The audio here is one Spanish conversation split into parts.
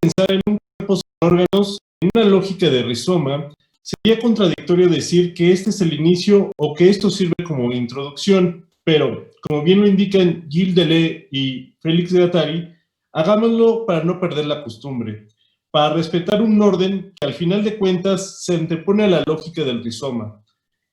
pensar en un cuerpo sin órganos, en una lógica de rizoma, sería contradictorio decir que este es el inicio o que esto sirve como introducción, pero, como bien lo indican Gilles Deleuze y Félix Guattari, hagámoslo para no perder la costumbre, para respetar un orden que al final de cuentas se antepone a la lógica del rizoma.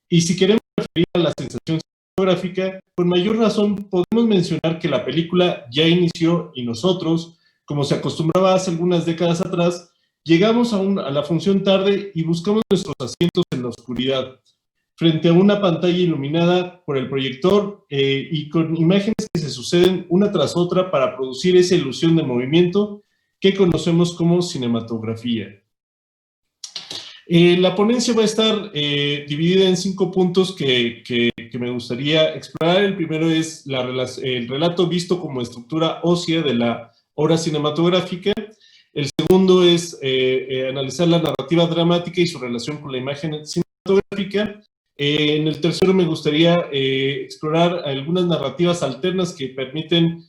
Y si queremos referir a la sensación cinematográfica, con mayor razón podemos mencionar que la película ya inició y nosotros, como se acostumbraba hace algunas décadas atrás, llegamos a la función tarde y buscamos nuestros asientos en la oscuridad, frente a una pantalla iluminada por el proyector y con imágenes que se suceden una tras otra para producir esa ilusión de movimiento que conocemos como cinematografía. La ponencia va a estar dividida en 5 puntos que me gustaría explorar. El primero es el relato visto como estructura ósea de la obra cinematográfica. El segundo es analizar la narrativa dramática y su relación con la imagen cinematográfica. En el tercero me gustaría explorar algunas narrativas alternas que permiten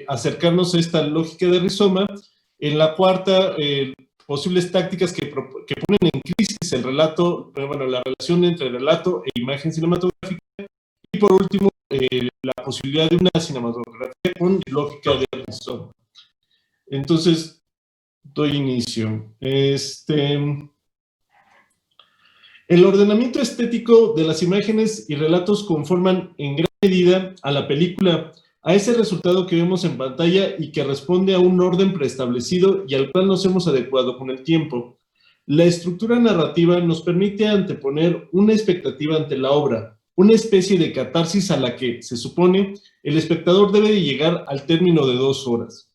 acercarnos a esta lógica de rizoma. En la cuarta, posibles tácticas que ponen en crisis el relato, la relación entre relato e imagen cinematográfica. Y por último, la posibilidad de una cinematografía con lógica de rizoma. Entonces, doy inicio. El ordenamiento estético de las imágenes y relatos conforman en gran medida a la película, a ese resultado que vemos en pantalla y que responde a un orden preestablecido y al cual nos hemos adecuado con el tiempo. La estructura narrativa nos permite anteponer una expectativa ante la obra, una especie de catarsis a la que, se supone, el espectador debe de llegar al término de 2 horas.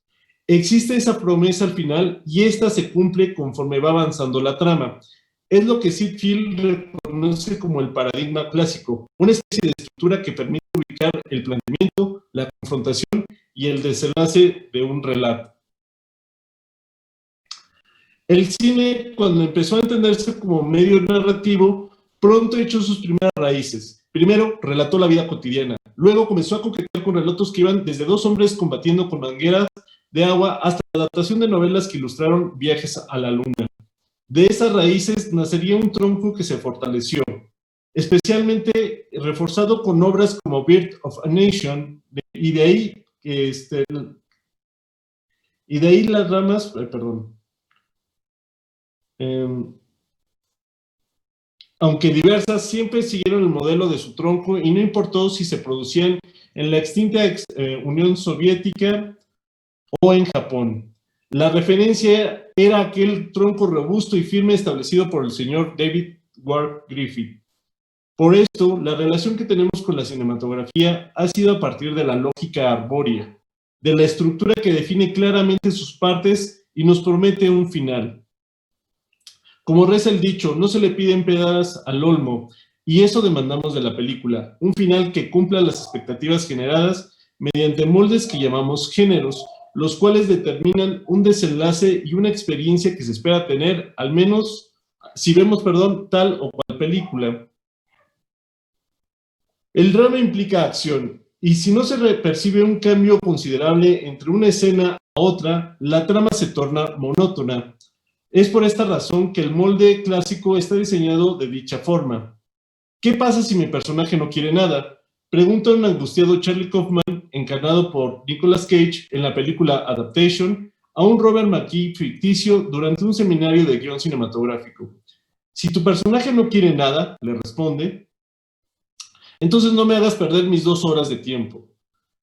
Existe esa promesa al final y esta se cumple conforme va avanzando la trama. Es lo que Sid Field reconoce como el paradigma clásico, una especie de estructura que permite ubicar el planteamiento, la confrontación y el desenlace de un relato. El cine, cuando empezó a entenderse como medio narrativo, pronto echó sus primeras raíces. Primero, relató la vida cotidiana. Luego comenzó a coquetear con relatos que iban desde 2 hombres combatiendo con mangueras de agua hasta la adaptación de novelas que ilustraron viajes a la luna. De esas raíces nacería un tronco que se fortaleció, especialmente reforzado con obras como Birth of a Nation, y de ahí las ramas, aunque diversas, siempre siguieron el modelo de su tronco y no importó si se producían en la extinta Unión Soviética o en Japón. La referencia era aquel tronco robusto y firme establecido por el señor David Ward Griffith. Por esto, la relación que tenemos con la cinematografía ha sido a partir de la lógica arbórea, de la estructura que define claramente sus partes y nos promete un final. Como reza el dicho, no se le piden pedas al olmo, y eso demandamos de la película, un final que cumpla las expectativas generadas mediante moldes que llamamos géneros, los cuales determinan un desenlace y una experiencia que se espera tener, al menos si vemos, tal o cual película. El drama implica acción, y si no se percibe un cambio considerable entre una escena a otra, la trama se torna monótona. Es por esta razón que el molde clásico está diseñado de dicha forma. ¿Qué pasa si mi personaje no quiere nada?, pregunta un angustiado Charlie Kaufman, encarnado por Nicolas Cage en la película Adaptation, a un Robert McKee ficticio durante un seminario de guión cinematográfico. Si tu personaje no quiere nada, le responde, entonces no me hagas perder mis 2 horas de tiempo.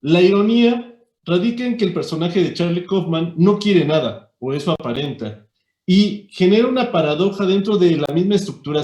La ironía radica en que el personaje de Charlie Kaufman no quiere nada, o eso aparenta, y genera una paradoja dentro de la misma estructura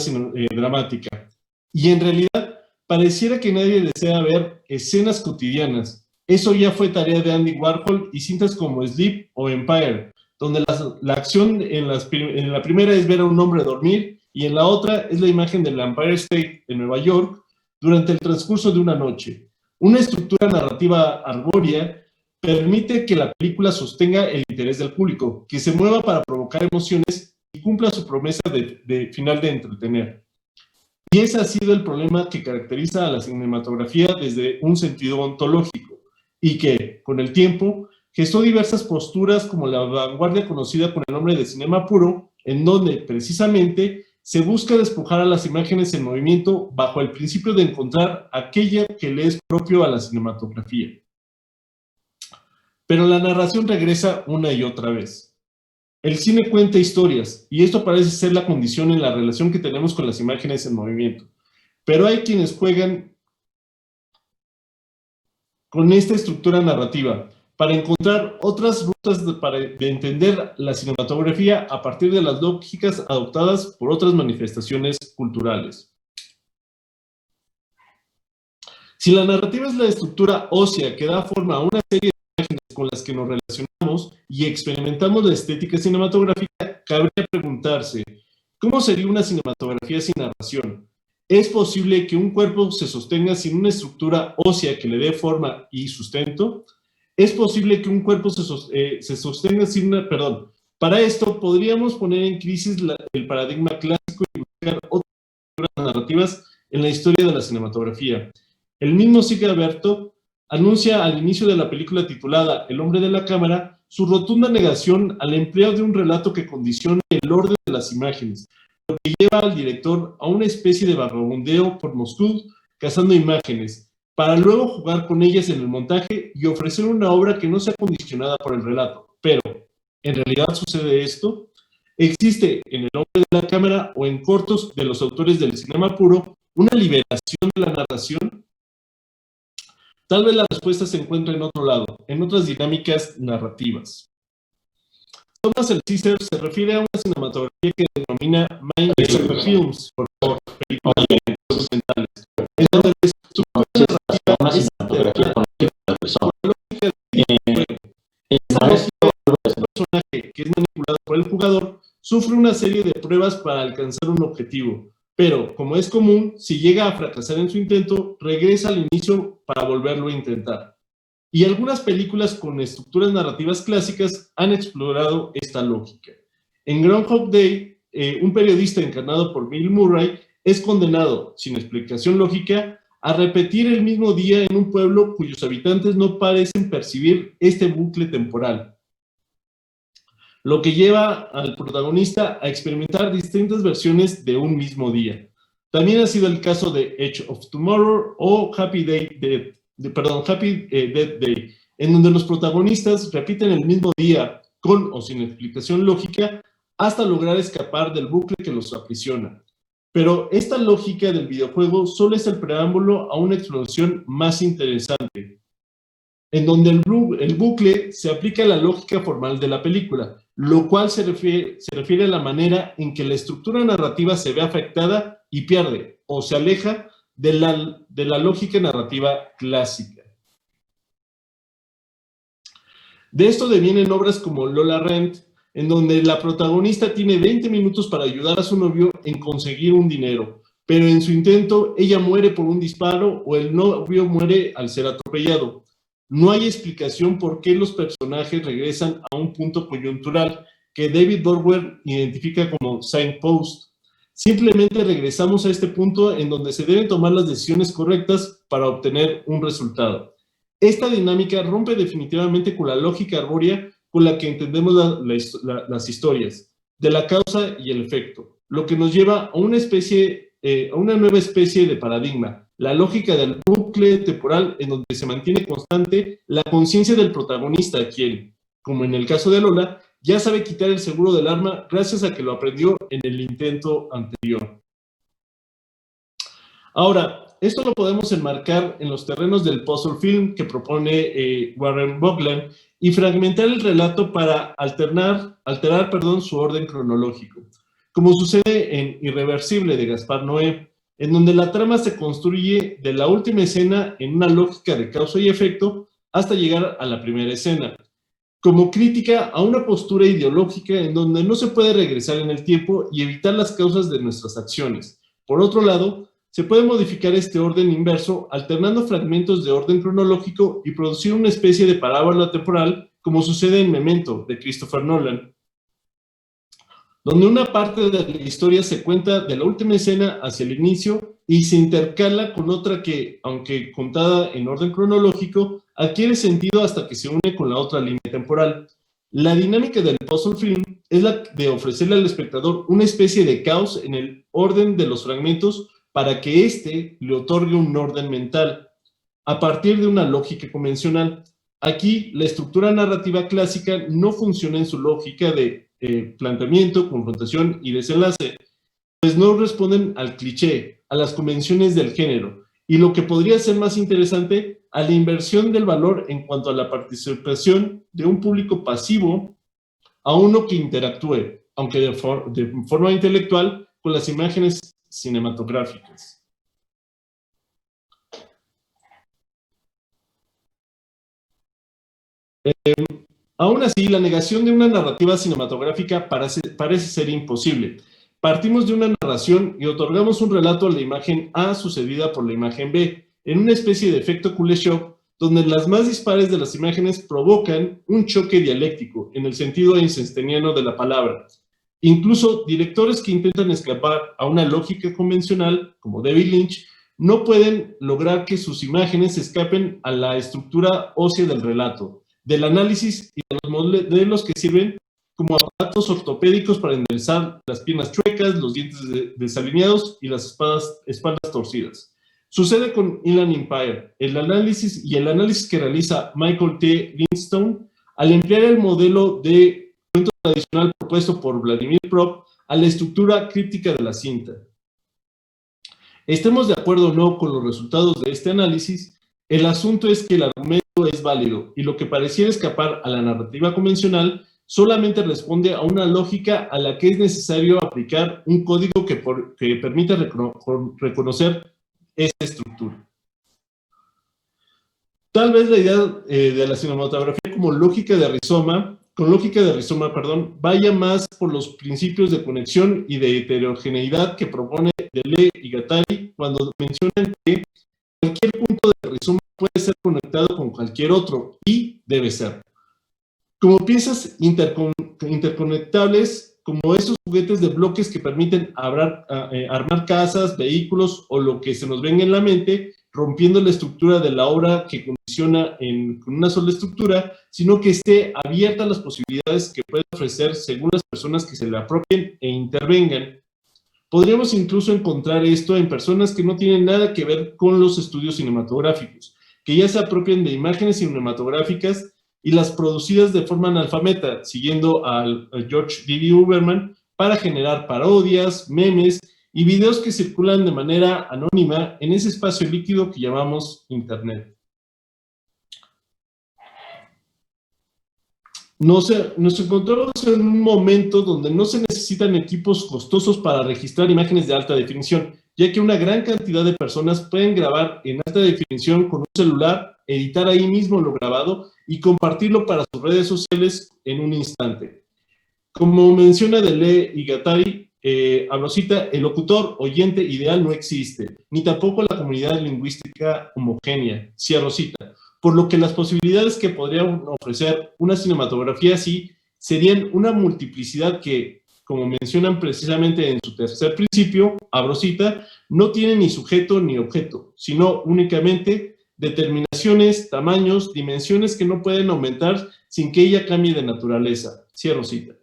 dramática. Y en realidad, pareciera que nadie desea ver escenas cotidianas. Eso ya fue tarea de Andy Warhol y cintas como Sleep o Empire, donde la acción en la primera es ver a un hombre dormir y en la otra es la imagen del Empire State en Nueva York durante el transcurso de una noche. Una estructura narrativa arbórea permite que la película sostenga el interés del público, que se mueva para provocar emociones y cumpla su promesa de final de entretener. Y ese ha sido el problema que caracteriza a la cinematografía desde un sentido ontológico, y que, con el tiempo, gestó diversas posturas como la vanguardia conocida con el nombre de cinema puro, en donde, precisamente, se busca despojar a las imágenes en movimiento bajo el principio de encontrar aquella que le es propio a la cinematografía. Pero la narración regresa una y otra vez. El cine cuenta historias, y esto parece ser la condición en la relación que tenemos con las imágenes en movimiento. Pero hay quienes juegan con esta estructura narrativa para encontrar otras rutas de entender la cinematografía a partir de las lógicas adoptadas por otras manifestaciones culturales. Si la narrativa es la estructura ósea que da forma a una serie de imágenes con las que nos relacionamos y experimentamos la estética cinematográfica, cabría preguntarse, ¿cómo sería una cinematografía sin narración? ¿Es posible que un cuerpo se sostenga sin una estructura ósea que le dé forma y sustento? ¿Es posible que un cuerpo se sostenga sin una... Perdón, para esto podríamos poner en crisis el paradigma clásico y buscar otras narrativas en la historia de la cinematografía. El mismo Sigerberto anuncia al inicio de la película titulada El hombre de la cámara su rotunda negación al empleo de un relato que condicione el orden de las imágenes, lo que lleva al director a una especie de vagabundeo por Moscú cazando imágenes, para luego jugar con ellas en el montaje y ofrecer una obra que no sea condicionada por el relato. Pero, ¿en realidad sucede esto? ¿Existe en El hombre de la cámara o en cortos de los autores del cinema puro una liberación de la narración? Tal vez la respuesta se encuentra en otro lado, en otras dinámicas narrativas. Thomas Elsizer se refiere a una cinematografía que denomina Mind Films, por favor, películas documentales, en donde la estructura narrativa es el personaje que es manipulado por el jugador sufre una serie de pruebas para alcanzar un objetivo, pero, como es común, si llega a fracasar en su intento, regresa al inicio para volverlo a intentar. Y algunas películas con estructuras narrativas clásicas han explorado esta lógica. En Groundhog Day, un periodista encarnado por Bill Murray es condenado, sin explicación lógica, a repetir el mismo día en un pueblo cuyos habitantes no parecen percibir este bucle temporal, lo que lleva al protagonista a experimentar distintas versiones de un mismo día. También ha sido el caso de Edge of Tomorrow o Happy Death Day, en donde los protagonistas repiten el mismo día, con o sin explicación lógica, hasta lograr escapar del bucle que los aprisiona. Pero esta lógica del videojuego solo es el preámbulo a una exploración más interesante, en donde el bucle se aplica a la lógica formal de la película, lo cual se refiere a la manera en que la estructura narrativa se ve afectada y pierde o se aleja de la lógica narrativa clásica. De esto devienen obras como La La Land, en donde la protagonista tiene 20 minutos para ayudar a su novio en conseguir un dinero, pero en su intento ella muere por un disparo o el novio muere al ser atropellado. No hay explicación por qué los personajes regresan a un punto coyuntural que David Dorwer identifica como signpost. Simplemente regresamos a este punto en donde se deben tomar las decisiones correctas para obtener un resultado. Esta dinámica rompe definitivamente con la lógica arbórea con la que entendemos las historias, de la causa y el efecto, lo que nos lleva a una nueva especie de paradigma, la lógica del bucle temporal en donde se mantiene constante la conciencia del protagonista, quien, como en el caso de Lola, ya sabe quitar el seguro del arma gracias a que lo aprendió en el intento anterior. Ahora, esto lo podemos enmarcar en los terrenos del puzzle film que propone Warren Bogland y fragmentar el relato para alterar su orden cronológico, como sucede en Irreversible de Gaspar Noé, en donde la trama se construye de la última escena en una lógica de causa y efecto hasta llegar a la primera escena, como crítica a una postura ideológica en donde no se puede regresar en el tiempo y evitar las causas de nuestras acciones. Por otro lado, se puede modificar este orden inverso alternando fragmentos de orden cronológico y producir una especie de parábola temporal, como sucede en Memento, de Christopher Nolan. donde una parte de la historia se cuenta de la última escena hacia el inicio y se intercala con otra que, aunque contada en orden cronológico, adquiere sentido hasta que se une con la otra línea temporal. La dinámica del puzzle film es la de ofrecerle al espectador una especie de caos en el orden de los fragmentos para que éste le otorgue un orden mental, a partir de una lógica convencional. Aquí, la estructura narrativa clásica no funciona en su lógica de planteamiento, confrontación y desenlace, pues no responden al cliché, a las convenciones del género, y lo que podría ser más interesante, a la inversión del valor en cuanto a la participación de un público pasivo a uno que interactúe, aunque de forma intelectual, con las imágenes cinematográficas. Aún así, la negación de una narrativa cinematográfica parece ser imposible. Partimos de una narración y otorgamos un relato a la imagen A sucedida por la imagen B, en una especie de efecto Kuleshov, donde las más dispares de las imágenes provocan un choque dialéctico, en el sentido einsteiniano de la palabra. Incluso directores que intentan escapar a una lógica convencional, como David Lynch, no pueden lograr que sus imágenes escapen a la estructura ósea del relato, del análisis y de los modelos que sirven como aparatos ortopédicos para enderezar las piernas chuecas, los dientes desalineados y las espaldas torcidas. Sucede con Inland Empire, el análisis que realiza Michael T. Lindstone al emplear el modelo de cuento tradicional propuesto por Vladimir Prop a la estructura críptica de la cinta. Estemos de acuerdo o no con los resultados de este análisis, el asunto es que el argumento es válido y lo que pareciera escapar a la narrativa convencional solamente responde a una lógica a la que es necesario aplicar un código que permita reconocer esa estructura. Tal vez la idea de la cinematografía como lógica de rizoma, vaya más por los principios de conexión y de heterogeneidad que propone Deleuze y Guattari cuando mencionan que cualquier punto de rizoma puede ser conectado con cualquier otro y debe ser. Como piezas interconectables, como esos juguetes de bloques que permiten armar casas, vehículos o lo que se nos venga en la mente, rompiendo la estructura de la obra que condiciona con una sola estructura, sino que esté abierta a las posibilidades que puede ofrecer según las personas que se le apropien e intervengan. Podríamos incluso encontrar esto en personas que no tienen nada que ver con los estudios cinematográficos, que ya se apropian de imágenes cinematográficas y las producidas de forma analfabeta, siguiendo a George D.B. Huberman, para generar parodias, memes y videos que circulan de manera anónima en ese espacio líquido que llamamos Internet. Nos encontramos en un momento donde no se necesitan equipos costosos para registrar imágenes de alta definición, ya que una gran cantidad de personas pueden grabar en alta definición con un celular, editar ahí mismo lo grabado y compartirlo para sus redes sociales en un instante. Como menciona Deleuze y Guattari, Abrosita, el locutor oyente ideal no existe, ni tampoco la comunidad lingüística homogénea, cierro cita, por lo que las posibilidades que podría ofrecer una cinematografía así serían una multiplicidad que, como mencionan precisamente en su tercer principio, Abrosita, no tiene ni sujeto ni objeto, sino únicamente determinaciones, tamaños, dimensiones que no pueden aumentar sin que ella cambie de naturaleza, cierro cita.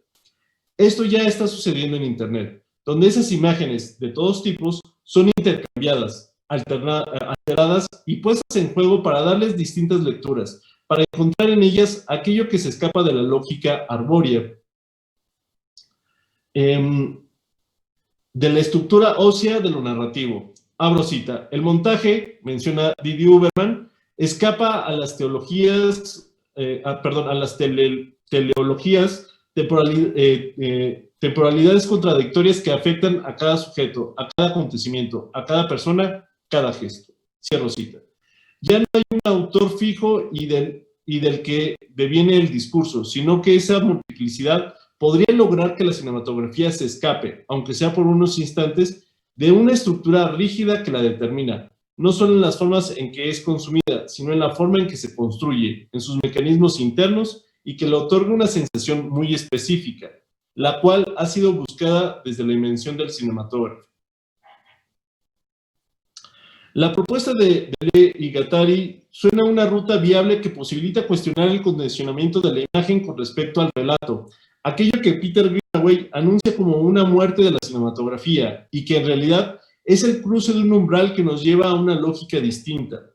Esto ya está sucediendo en Internet, donde esas imágenes de todos tipos son intercambiadas, alteradas y puestas en juego para darles distintas lecturas, para encontrar en ellas aquello que se escapa de la lógica arbórea, de la estructura ósea de lo narrativo. Abro cita, el montaje, menciona Didi Huberman, escapa a las teologías, a las teleologías, temporalidades contradictorias que afectan a cada sujeto, a cada acontecimiento, a cada persona, cada gesto. Cierro cita. Ya no hay un autor fijo y del que deviene el discurso, sino que esa multiplicidad podría lograr que la cinematografía se escape, aunque sea por unos instantes, de una estructura rígida que la determina, no solo en las formas en que es consumida, sino en la forma en que se construye, en sus mecanismos internos y que le otorga una sensación muy específica. la cual ha sido buscada desde la invención del cinematógrafo. La propuesta de Lee y Guattari suena a una ruta viable que posibilita cuestionar el condicionamiento de la imagen con respecto al relato, aquello que Peter Greenaway anuncia como una muerte de la cinematografía y que en realidad es el cruce de un umbral que nos lleva a una lógica distinta,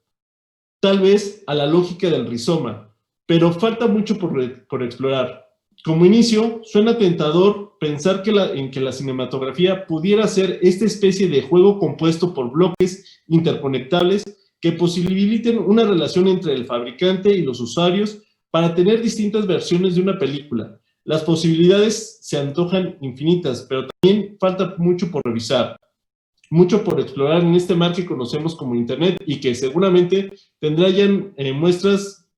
tal vez a la lógica del rizoma, pero falta mucho por explorar. Como inicio, suena tentador pensar en que la cinematografía pudiera ser esta especie de juego compuesto por bloques interconectables que posibiliten una relación entre el fabricante y los usuarios para tener distintas versiones de una película. Las posibilidades se antojan infinitas, pero también falta mucho por revisar, mucho por explorar en este mar que conocemos como Internet y que seguramente tendrá ya muestras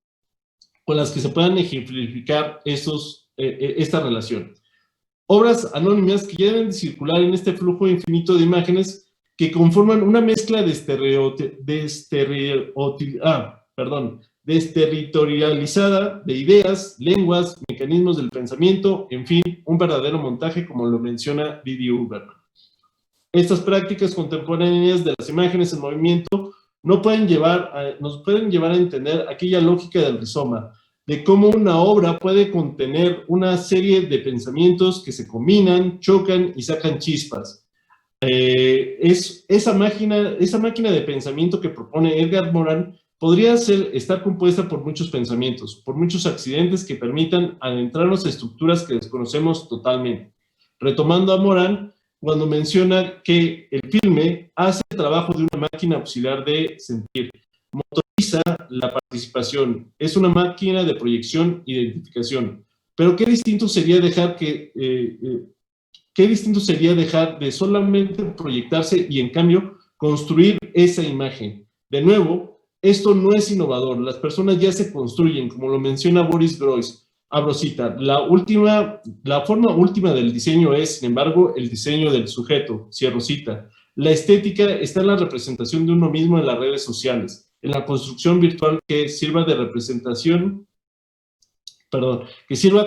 con las que se puedan ejemplificar esta relación. Obras anónimas que ya deben de circular en este flujo infinito de imágenes que conforman una mezcla desterritorializada de ideas, lenguas, mecanismos del pensamiento, en fin, un verdadero montaje como lo menciona Didi Huberman. Estas prácticas contemporáneas de las imágenes en movimiento nos pueden llevar a entender aquella lógica del rizoma, de cómo una obra puede contener una serie de pensamientos que se combinan, chocan y sacan chispas. Esa máquina de pensamiento que propone Edgar Morin podría estar compuesta por muchos pensamientos, por muchos accidentes que permitan adentrarnos a estructuras que desconocemos totalmente. Retomando a Morin, cuando menciona que el filme hace el trabajo de una máquina auxiliar de sentir, motoriza la participación, es una máquina de proyección e identificación. Pero qué distinto sería dejar de solamente proyectarse y en cambio construir esa imagen. De nuevo, esto no es innovador, las personas ya se construyen, como lo menciona Boris Groys. Abro cita, la forma última del diseño es, sin embargo, el diseño del sujeto, cierro cita. La estética está en la representación de uno mismo en las redes sociales, en la construcción virtual que sirva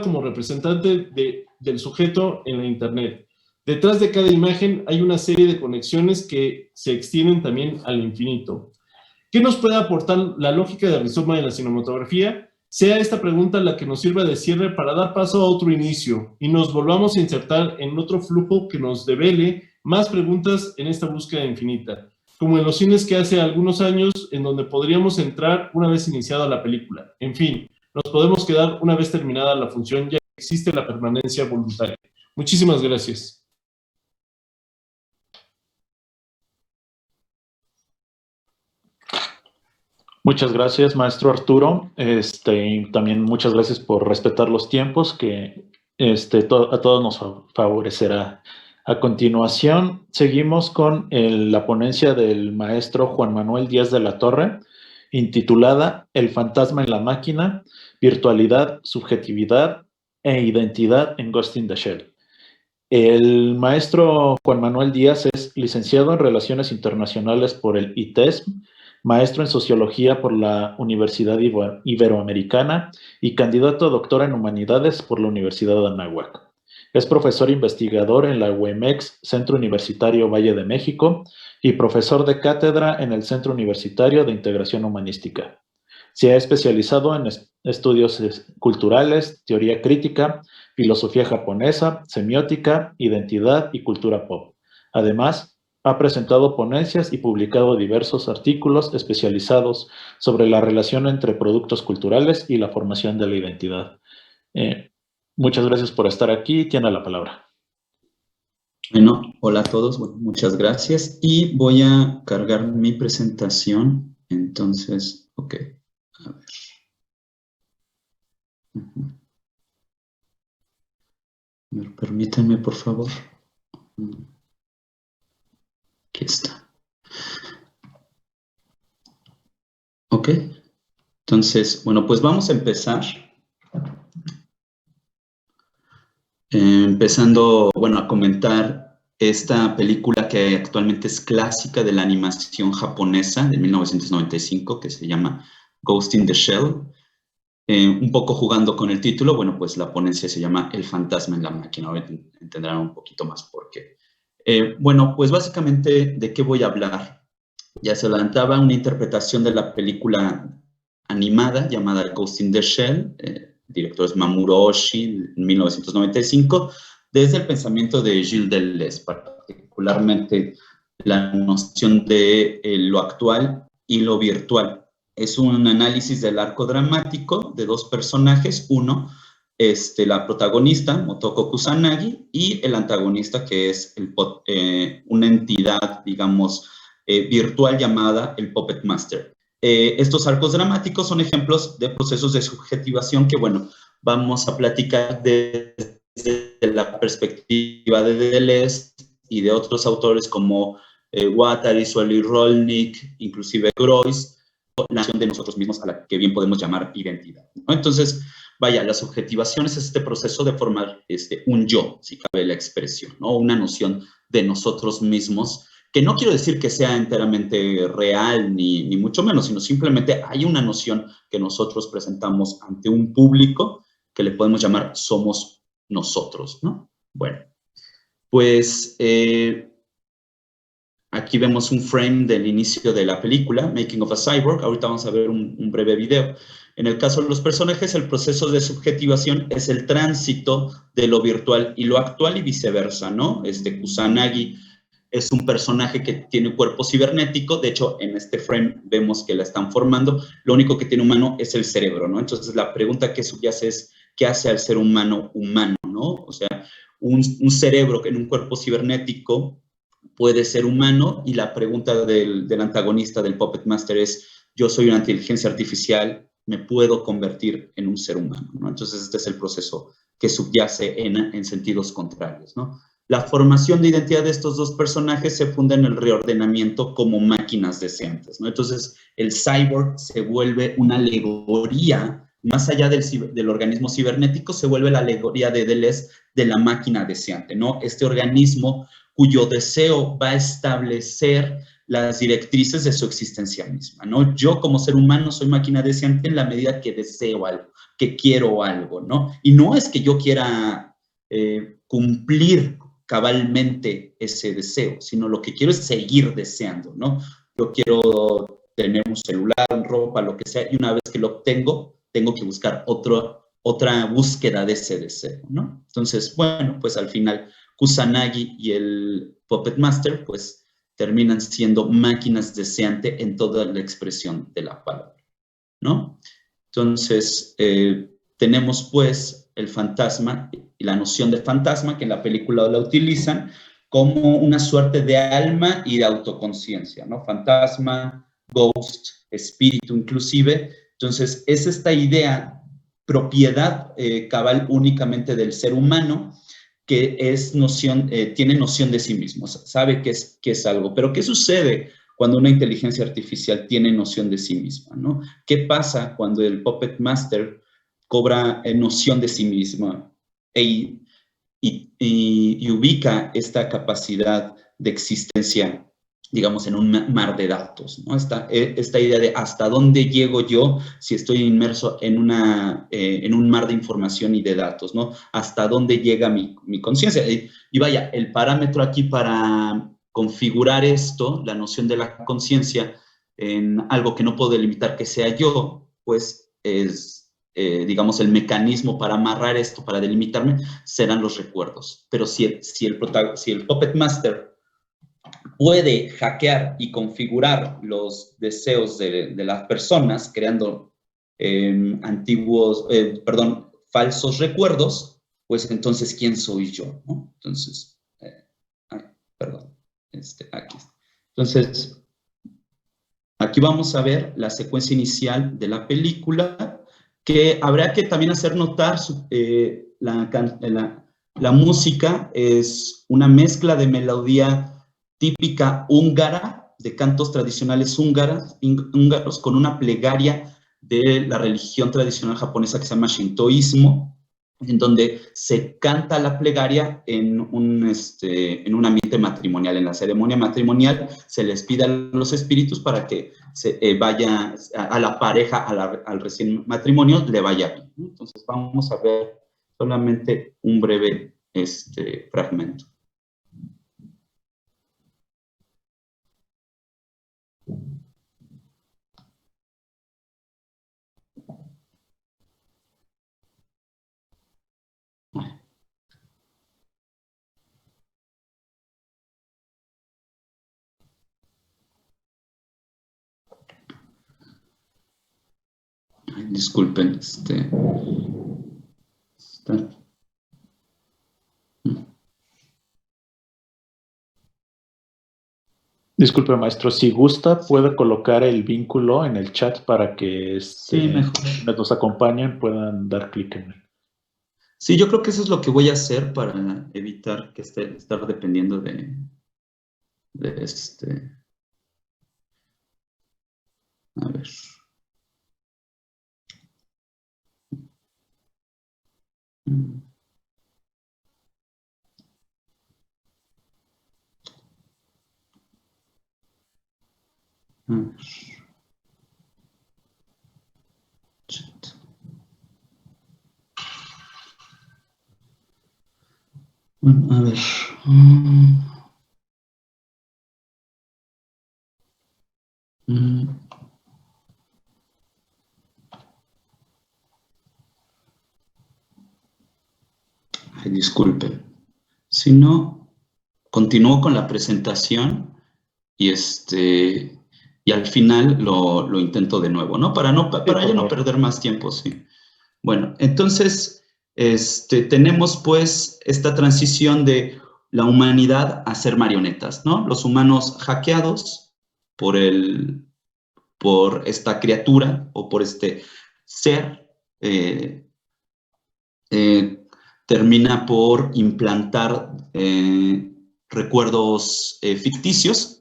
como representante del sujeto en la Internet. Detrás de cada imagen hay una serie de conexiones que se extienden también al infinito. ¿Qué nos puede aportar la lógica del rizoma en la cinematografía? Sea esta pregunta la que nos sirva de cierre para dar paso a otro inicio y nos volvamos a insertar en otro flujo que nos devele más preguntas en esta búsqueda infinita, como en los cines que hace algunos años en donde podríamos entrar una vez iniciada la película. En fin, nos podemos quedar una vez terminada la función, ya que existe la permanencia voluntaria. Muchísimas gracias. Muchas gracias, maestro Arturo. También muchas gracias por respetar los tiempos, que a todos nos favorecerá. A continuación, seguimos con la ponencia del maestro Juan Manuel Díaz de la Torre, intitulada El fantasma en la máquina, virtualidad, subjetividad e identidad en Ghost in the Shell. El maestro Juan Manuel Díaz es licenciado en Relaciones Internacionales por el ITESM, maestro en Sociología por la Universidad Iberoamericana y candidato a doctor en Humanidades por la Universidad de Anáhuac. Es profesor investigador en la UEMEX, Centro Universitario Valle de México, y profesor de cátedra en el Centro Universitario de Integración Humanística. Se ha especializado en estudios culturales, teoría crítica, filosofía japonesa, semiótica, identidad y cultura pop. Además, ha presentado ponencias y publicado diversos artículos especializados sobre la relación entre productos culturales y la formación de la identidad. Muchas gracias por estar aquí. Tiene la palabra. Bueno, hola a todos. Bueno, muchas gracias. Y voy a cargar mi presentación. Entonces, ok. A ver. Permítanme, por favor. Aquí está. Ok. Entonces, bueno, pues vamos a empezar. Empezando, bueno, a comentar esta película que actualmente es clásica de la animación japonesa de 1995, que se llama Ghost in the Shell. un poco jugando con el título, bueno, pues la ponencia se llama El fantasma en la máquina. Ahora entenderán un poquito más por qué. Bueno, pues básicamente, ¿de qué voy a hablar? Ya se adelantaba una interpretación de la película animada llamada Ghost in the Shell, el director es Mamoru Oshii, en 1995, desde el pensamiento de Gilles Deleuze, particularmente la noción de lo actual y lo virtual. Es un análisis del arco dramático de dos personajes, uno, la protagonista, Motoko Kusanagi, y el antagonista, que es una entidad, digamos, virtual llamada el Puppet Master. Estos arcos dramáticos son ejemplos de procesos de subjetivación que, bueno, vamos a platicar desde la perspectiva de Deleuze y de otros autores como Guattari, Sueli Rolnik, inclusive Groys, la noción de nosotros mismos a la que bien podemos llamar identidad, ¿no? Entonces, vaya, la subjetivación es este proceso de formar un yo, si cabe la expresión, ¿no? Una noción de nosotros mismos, que no quiero decir que sea enteramente real, ni mucho menos, sino simplemente hay una noción que nosotros presentamos ante un público que le podemos llamar somos nosotros, ¿no? Bueno, pues aquí vemos un frame del inicio de la película, Making of a Cyborg. Ahorita vamos a ver un breve video. En el caso de los personajes, el proceso de subjetivación es el tránsito de lo virtual y lo actual y viceversa, ¿no? Kusanagi es un personaje que tiene un cuerpo cibernético. De hecho, en este frame vemos que la están formando. Lo único que tiene humano es el cerebro, ¿no? Entonces, la pregunta que subyace es, ¿qué hace al ser humano humano, ¿no? O sea, un cerebro en un cuerpo cibernético puede ser humano, y la pregunta del antagonista del Puppet Master es, yo soy una inteligencia artificial, ¿me puedo convertir en un ser humano, ¿no? Entonces, este es el proceso que subyace en sentidos contrarios, ¿no? La formación de identidad de estos dos personajes se funda en el reordenamiento como máquinas deseantes, ¿no? Entonces, el cyborg se vuelve una alegoría, más allá del organismo cibernético, se vuelve la alegoría de Deleuze de la máquina deseante, ¿no? Este organismo cuyo deseo va a establecer las directrices de su existencia misma, ¿no? Yo como ser humano soy máquina deseante en la medida que deseo algo, que quiero algo, ¿no? Y no es que yo quiera cumplir cabalmente ese deseo, sino lo que quiero es seguir deseando, ¿no? Yo quiero tener un celular, ropa, lo que sea, y una vez que lo obtengo, tengo que buscar otra búsqueda de ese deseo, ¿no? Entonces, bueno, pues al final Kusanagi y el Puppet Master, pues, terminan siendo máquinas deseantes en toda la expresión de la palabra, ¿no? Entonces, tenemos, pues, el fantasma y la noción de fantasma, que en la película la utilizan como una suerte de alma y de autoconciencia, ¿no? Fantasma, ghost, espíritu inclusive. Entonces, es esta idea, propiedad cabal únicamente del ser humano, que tiene noción de sí mismo, sabe que es algo. Pero ¿qué sucede cuando una inteligencia artificial tiene noción de sí misma, ¿no? ¿Qué pasa cuando el Puppet Master cobra noción de sí misma y ubica esta capacidad de existencia, digamos, en un mar de datos, ¿no? Esta idea de hasta dónde llego yo si estoy inmerso en un mar de información y de datos, ¿no? Hasta dónde llega mi conciencia. Y vaya, el parámetro aquí para configurar esto, la noción de la conciencia, en algo que no puedo delimitar que sea yo, pues es, digamos, el mecanismo para amarrar esto, para delimitarme, serán los recuerdos. Pero si el Puppet Master puede hackear y configurar los deseos de las personas, creando falsos recuerdos, pues entonces, ¿quién soy yo, ¿no? Entonces, aquí. Entonces, aquí vamos a ver la secuencia inicial de la película, que habrá que también hacer notar la música es una mezcla de melodía típica húngara, de cantos tradicionales húngaros, con una plegaria de la religión tradicional japonesa que se llama Shintoísmo, en donde se canta la plegaria en un ambiente matrimonial. En la ceremonia matrimonial se les pide a los espíritus para que se vaya a la pareja, al recién matrimonio, le vaya bien, ¿no? Entonces vamos a ver solamente un breve fragmento. Ay, disculpen, Disculpe, maestro, si gusta, puede colocar el vínculo en el chat para que sí, mejor. quienes nos acompañen puedan dar clic en él. Sí, yo creo que eso es lo que voy a hacer para evitar que estar dependiendo de A ver. Bueno, a ver. Ay, disculpen. Si no, continúo con la presentación y y al final lo intento de nuevo, ¿no? Para ya no perder más tiempo, sí. Bueno, entonces, tenemos pues esta transición de la humanidad a ser marionetas, ¿no? Los humanos hackeados por esta criatura o por este ser, termina por implantar recuerdos ficticios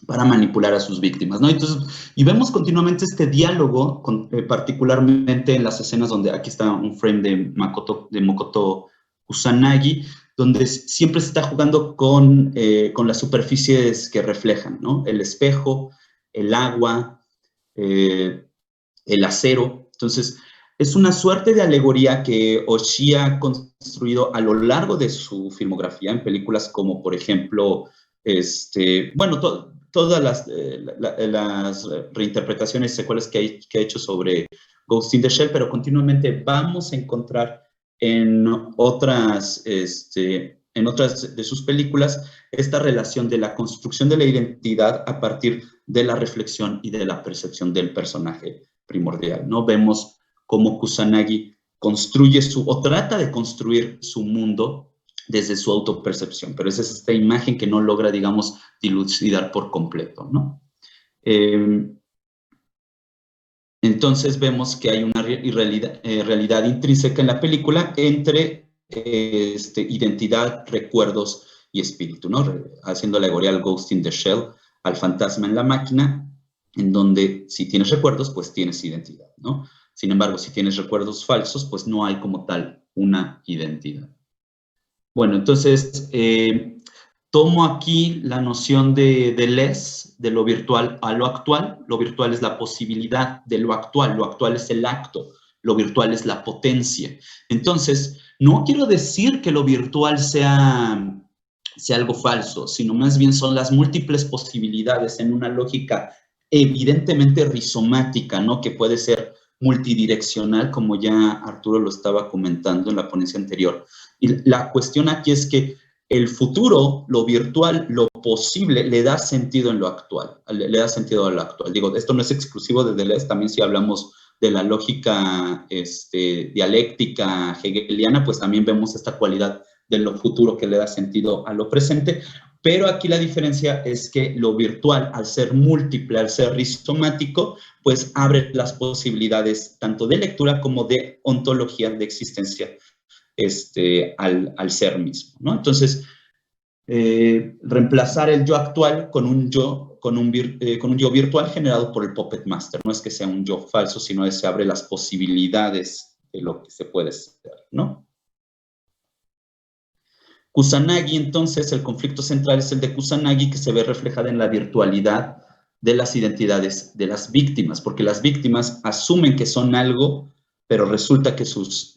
para manipular a sus víctimas, ¿no? Entonces, y vemos continuamente este diálogo, particularmente en las escenas donde aquí está un frame de Makoto Kusanagi, donde siempre se está jugando con las superficies que reflejan, ¿no? El espejo, el agua, el acero. Entonces, es una suerte de alegoría que Oshii ha construido a lo largo de su filmografía en películas como, por ejemplo, bueno, todas las reinterpretaciones secuelas que ha hecho sobre Ghost in the Shell, pero continuamente vamos a encontrar en otras de sus películas esta relación de la construcción de la identidad a partir de la reflexión y de la percepción del personaje primordial, ¿no? Vemos cómo Kusanagi construye o trata de construir su mundo desde su autopercepción, pero esa es esta imagen que no logra, digamos, dilucidar por completo, ¿no? Entonces vemos que hay una realidad intrínseca en la película entre identidad, recuerdos y espíritu, ¿no? Haciendo alegoría al Ghost in the Shell, al fantasma en la máquina, en donde si tienes recuerdos, pues tienes identidad, ¿no? Sin embargo, si tienes recuerdos falsos, pues no hay como tal una identidad. Bueno, entonces, tomo aquí la noción de Deleuze, de lo virtual a lo actual. Lo virtual es la posibilidad de lo actual es el acto, lo virtual es la potencia. Entonces, no quiero decir que lo virtual sea algo falso, sino más bien son las múltiples posibilidades en una lógica evidentemente rizomática, ¿no? Que puede ser multidireccional, como ya Arturo lo estaba comentando en la ponencia anterior. Y la cuestión aquí es que el futuro, lo virtual, lo posible, le da sentido en lo actual, le da sentido a lo actual. Digo, esto no es exclusivo de Deleuze, también si hablamos de la lógica dialéctica hegeliana, pues también vemos esta cualidad de lo futuro que le da sentido a lo presente, pero aquí la diferencia es que lo virtual, al ser múltiple, al ser rizomático, pues abre las posibilidades tanto de lectura como de ontología de existencia al ser mismo, ¿no? Entonces, reemplazar el yo actual con un yo virtual generado por el Puppet Master. No es que sea un yo falso, sino que se abre las posibilidades de lo que se puede ser, ¿no? Kusanagi, entonces, el conflicto central es el de Kusanagi, que se ve reflejada en la virtualidad de las identidades de las víctimas, porque las víctimas asumen que son algo, pero resulta que sus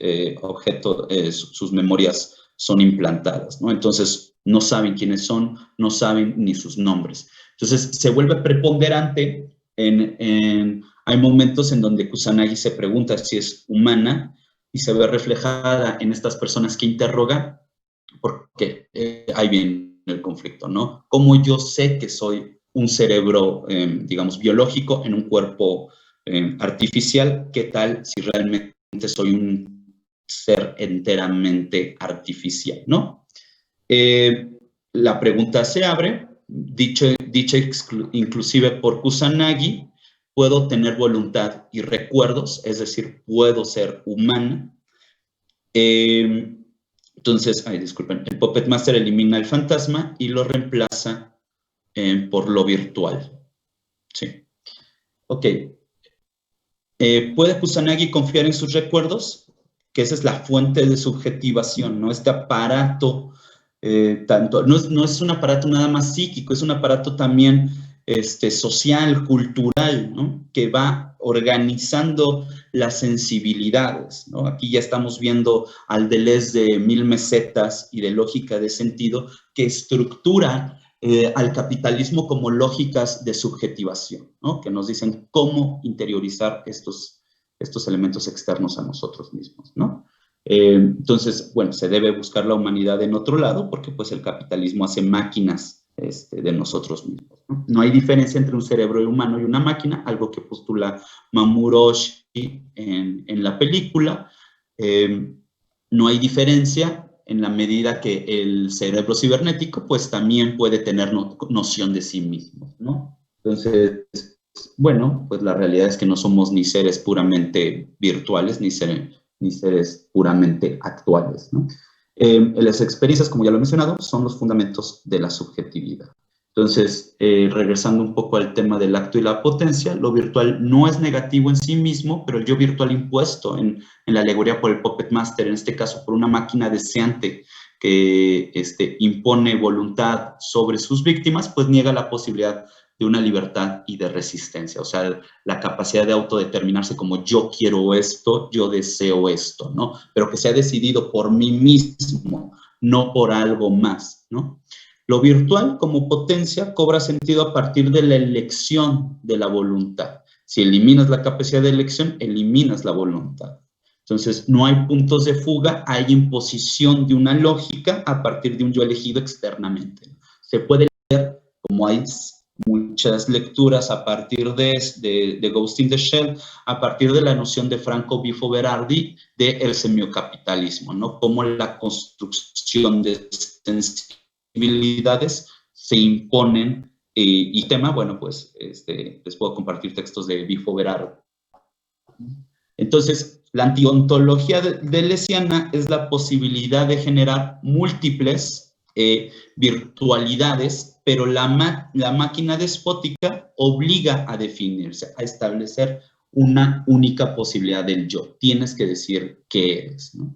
sus memorias son implantadas, ¿no? Entonces, no saben quiénes son, no saben ni sus nombres. Entonces, se vuelve preponderante hay momentos en donde Kusanagi se pregunta si es humana y se ve reflejada en estas personas que interroga, porque ahí viene el conflicto, ¿no? ¿Cómo yo sé que soy un cerebro, digamos, biológico en un cuerpo artificial? ¿Qué tal si realmente soy un ser enteramente artificial, ¿no? La pregunta se abre, dicha inclusive por Kusanagi, puedo tener voluntad y recuerdos, es decir, puedo ser humana. Entonces, disculpen, el Puppet Master elimina el fantasma y lo reemplaza por lo virtual. Sí. Ok. ¿Puede Kusanagi confiar en sus recuerdos? Que esa es la fuente de subjetivación, ¿no? Este aparato, no es un aparato nada más psíquico, es un aparato también social, cultural, ¿no? Que va organizando las sensibilidades, ¿no? Aquí ya estamos viendo al Deleuze de 1000 mesetas y de lógica de sentido que estructura al capitalismo como lógicas de subjetivación, ¿no? Que nos dicen cómo interiorizar estos elementos externos a nosotros mismos, ¿no? Entonces, bueno, se debe buscar la humanidad en otro lado porque pues el capitalismo hace máquinas de nosotros mismos, ¿no? No hay diferencia entre un cerebro humano y una máquina, algo que postula Mamoru Oshii en la película. No hay diferencia en la medida que el cerebro cibernético pues también puede tener noción de sí mismo, ¿no? Entonces, bueno, pues la realidad es que no somos ni seres puramente virtuales, ni seres puramente actuales, ¿no? Las experiencias, como ya lo he mencionado, son los fundamentos de la subjetividad. Entonces, regresando un poco al tema del acto y la potencia, lo virtual no es negativo en sí mismo, pero el yo virtual impuesto en la alegoría por el Puppet Master, en este caso por una máquina deseante que impone voluntad sobre sus víctimas, pues niega la posibilidad de una libertad y de resistencia, o sea, la capacidad de autodeterminarse como yo quiero esto, yo deseo esto, ¿no? Pero que sea decidido por mí mismo, no por algo más, ¿no? Lo virtual como potencia cobra sentido a partir de la elección de la voluntad. Si eliminas la capacidad de elección, eliminas la voluntad. Entonces, no hay puntos de fuga, hay imposición de una lógica a partir de un yo elegido externamente. Se puede leer, como hay muchas lecturas a partir de Ghost in the Shell, a partir de la noción de Franco Bifo Berardi de el semiocapitalismo, ¿no? Cómo la construcción de sensibilidades se imponen y tema, bueno, pues les puedo compartir textos de Bifo Berardi. Entonces, la antiontología deleuziana es la posibilidad de generar múltiples virtualidades, pero la máquina despótica obliga a definirse, a establecer una única posibilidad del yo. Tienes que decir qué eres, ¿no?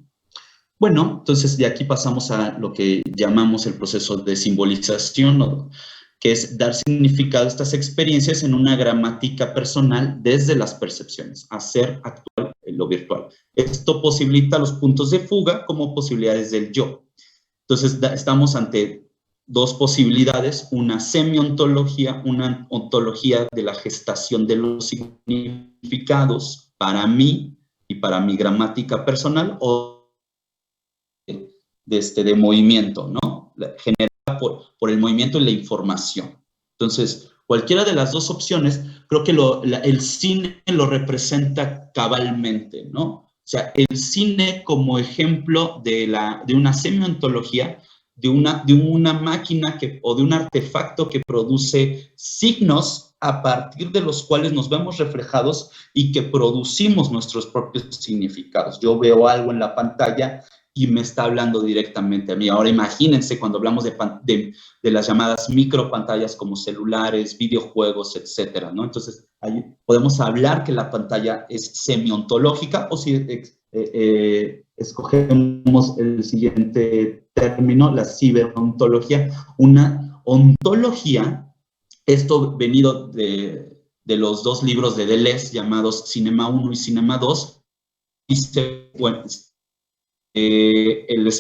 Bueno, entonces de aquí pasamos a lo que llamamos el proceso de simbolización, ¿no? Que es dar significado a estas experiencias en una gramática personal desde las percepciones, hacer actual lo virtual. Esto posibilita los puntos de fuga como posibilidades del yo. Entonces, estamos ante dos posibilidades, una semiontología, una ontología de la gestación de los significados para mí y para mi gramática personal, o de movimiento, ¿no? Generada por el movimiento y la información. Entonces, cualquiera de las dos opciones, creo que el cine lo representa cabalmente, ¿no? O sea, el cine como ejemplo de una semiontología, de una máquina o de un artefacto que produce signos a partir de los cuales nos vemos reflejados y que producimos nuestros propios significados. Yo veo algo en la pantalla y me está hablando directamente a mí. Ahora imagínense cuando hablamos de las llamadas micropantallas como celulares, videojuegos, etcétera, ¿no? Entonces, ahí podemos hablar que la pantalla es semiontológica o si escogemos el siguiente término, la ciberontología. Una ontología, esto venido de los dos libros de Deleuze llamados Cinema 1 y Cinema 2, dice, bueno, el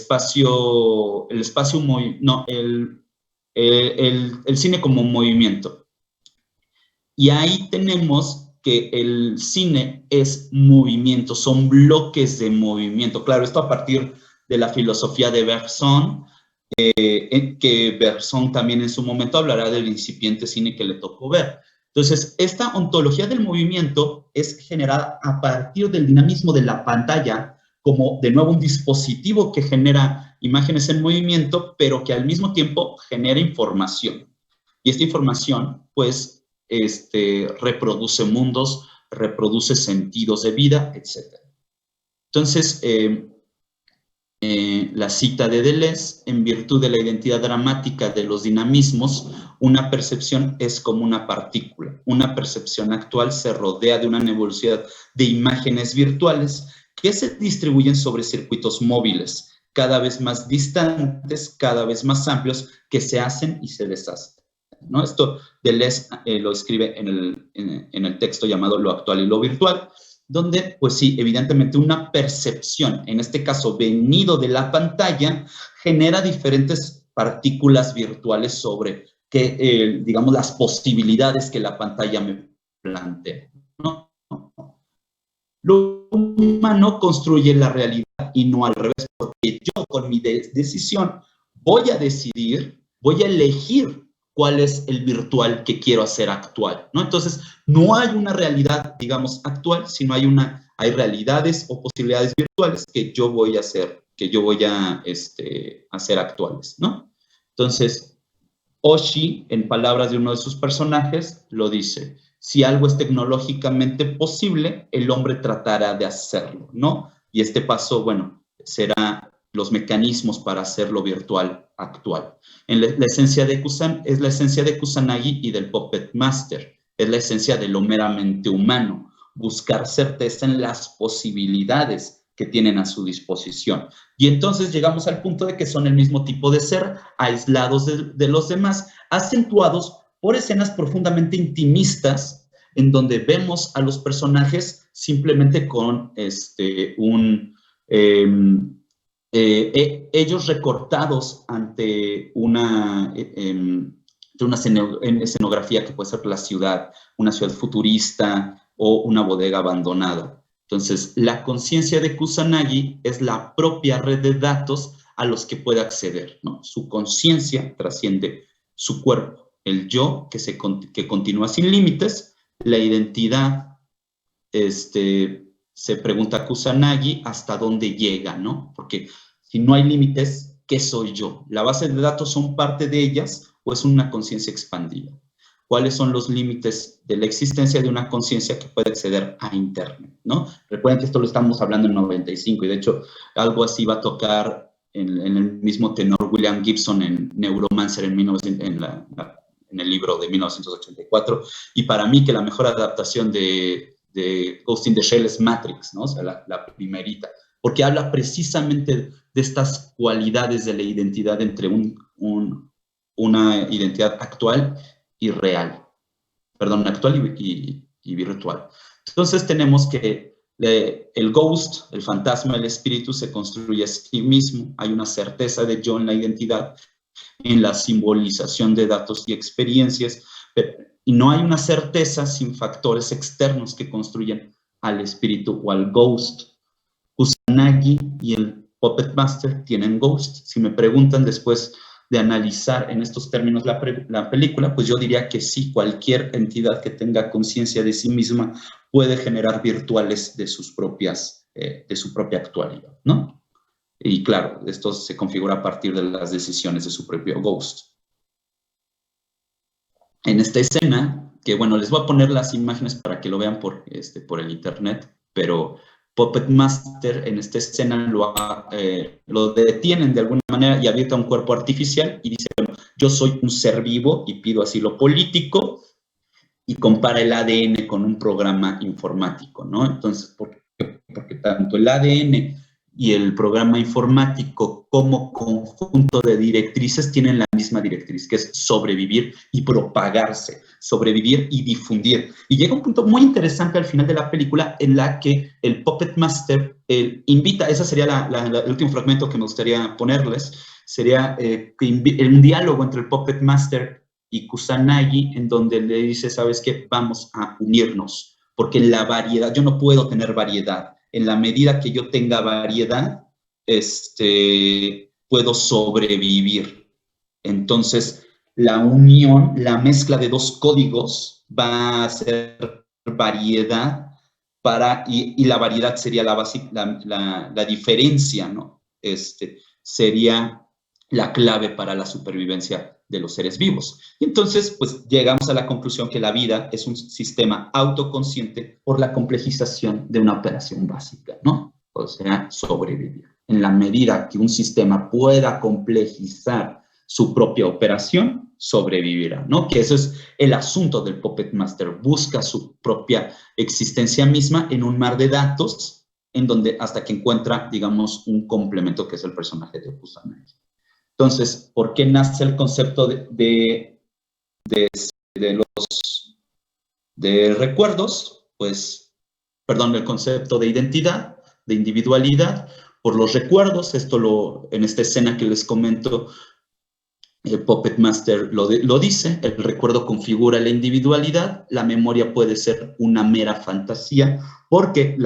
cine como movimiento. Y ahí tenemos que el cine es movimiento, son bloques de movimiento. Claro, esto a partir de la filosofía de Bergson, que Bergson también en su momento hablará del incipiente cine que le tocó ver. Entonces, esta ontología del movimiento es generada a partir del dinamismo de la pantalla, como de nuevo un dispositivo que genera imágenes en movimiento, pero que al mismo tiempo genera información. Y esta información, pues, reproduce mundos, reproduce sentidos de vida, etc. Entonces, la cita de Deleuze: en virtud de la identidad dramática de los dinamismos, una percepción es como una partícula. Una percepción actual se rodea de una nebulosidad de imágenes virtuales que se distribuyen sobre circuitos móviles, cada vez más distantes, cada vez más amplios, que se hacen y se deshacen, ¿no? Esto Deleuze lo escribe en el texto llamado Lo actual y lo virtual, donde, pues sí, evidentemente una percepción, en este caso venido de la pantalla, genera diferentes partículas virtuales sobre digamos, las posibilidades que la pantalla me plantea, ¿no? Lo humano construye la realidad y no al revés, porque yo con mi decisión voy a decidir, voy a elegir cuál es el virtual que quiero hacer actual, ¿no? Entonces, no hay una realidad, digamos, actual, sino hay realidades o posibilidades virtuales que yo voy a hacer, que yo voy a hacer actuales, ¿no? Entonces, Oshii, en palabras de uno de sus personajes, lo dice: si algo es tecnológicamente posible, el hombre tratará de hacerlo, ¿no? Y este paso, bueno, será los mecanismos para hacerlo virtual actual. La esencia de es la esencia de Kusanagi y del Puppet Master. Es la esencia de lo meramente humano, buscar certeza en las posibilidades que tienen a su disposición. Y entonces llegamos al punto de que son el mismo tipo de ser, aislados de los demás, acentuados por escenas profundamente intimistas, en donde vemos a los personajes simplemente con ellos recortados ante una escenografía que puede ser la ciudad, una ciudad futurista o una bodega abandonada. Entonces, la conciencia de Kusanagi es la propia red de datos a los que puede acceder, ¿no? Su conciencia trasciende su cuerpo, el yo que continúa sin límites, la identidad, se pregunta Kusanagi hasta dónde llega, ¿no? Porque si no hay límites, ¿qué soy yo? ¿La base de datos son parte de ellas o es una conciencia expandida? ¿Cuáles son los límites de la existencia de una conciencia que puede acceder a Internet, ¿no? Recuerden que esto lo estamos hablando en 95 y de hecho algo así va a tocar en el mismo tenor William Gibson en Neuromancer en el libro de 1984. Y para mí que la mejor adaptación de Ghost in the Shell es Matrix, ¿no? O sea, la primerita, porque habla precisamente de estas cualidades de la identidad entre una identidad actual y real, perdón, actual y virtual. Entonces tenemos que el ghost, el fantasma, el espíritu se construye a sí mismo. Hay una certeza de yo en la identidad, en la simbolización de datos y experiencias, y no hay una certeza sin factores externos que construyen al espíritu o al ghost. Kusanagi y el Puppet Master tienen ghost. Si me preguntan después de analizar en estos términos la película, pues yo diría que sí, cualquier entidad que tenga conciencia de sí misma puede generar virtuales de su propia actualidad, ¿no? Y claro, esto se configura a partir de las decisiones de su propio ghost. En esta escena, que bueno, les voy a poner las imágenes para que lo vean por el internet, pero Puppet Master en esta escena lo detienen de alguna manera y avienta un cuerpo artificial y dice: bueno, yo soy un ser vivo y pido asilo político, y compara el ADN con un programa informático, ¿no? Entonces, porque tanto el ADN y el programa informático como conjunto de directrices tienen la misma directriz, que es sobrevivir y propagarse, sobrevivir y difundir. Y llega un punto muy interesante al final de la película en la que el Puppet Master invita, ese sería el último fragmento que me gustaría ponerles, sería un diálogo entre el Puppet Master y Kusanagi, en donde le dice, ¿sabes qué? Vamos a unirnos, porque la variedad, yo no puedo tener variedad. En la medida que yo tenga variedad, puedo sobrevivir. Entonces, la unión, la mezcla de dos códigos va a hacer variedad y la variedad sería la diferencia, ¿no? Sería la clave para la supervivencia de los seres vivos. Y entonces, pues, llegamos a la conclusión que la vida es un sistema autoconsciente por la complejización de una operación básica, ¿no? O sea, sobrevivir. En la medida que un sistema pueda complejizar su propia operación, sobrevivirá, ¿no? Que eso es el asunto del Puppet Master. Busca su propia existencia misma en un mar de datos, en donde hasta que encuentra, digamos, un complemento que es el personaje de Kusanagi. Entonces, ¿por qué nace el concepto de recuerdos? Pues, perdón, el concepto de identidad, de individualidad, por los recuerdos. En esta escena que les comento, el Puppet Master lo dice, el recuerdo configura la individualidad, la memoria puede ser una mera fantasía, porque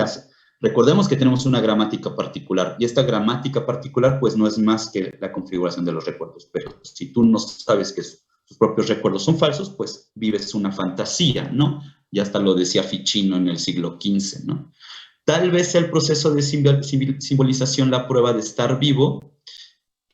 recordemos que tenemos una gramática particular, y esta gramática particular pues no es más que la configuración de los recuerdos, pero si tú no sabes que tus propios recuerdos son falsos, pues vives una fantasía, ¿no? Y hasta lo decía Ficino en el siglo XV, ¿no? Tal vez el proceso de simbolización, la prueba de estar vivo,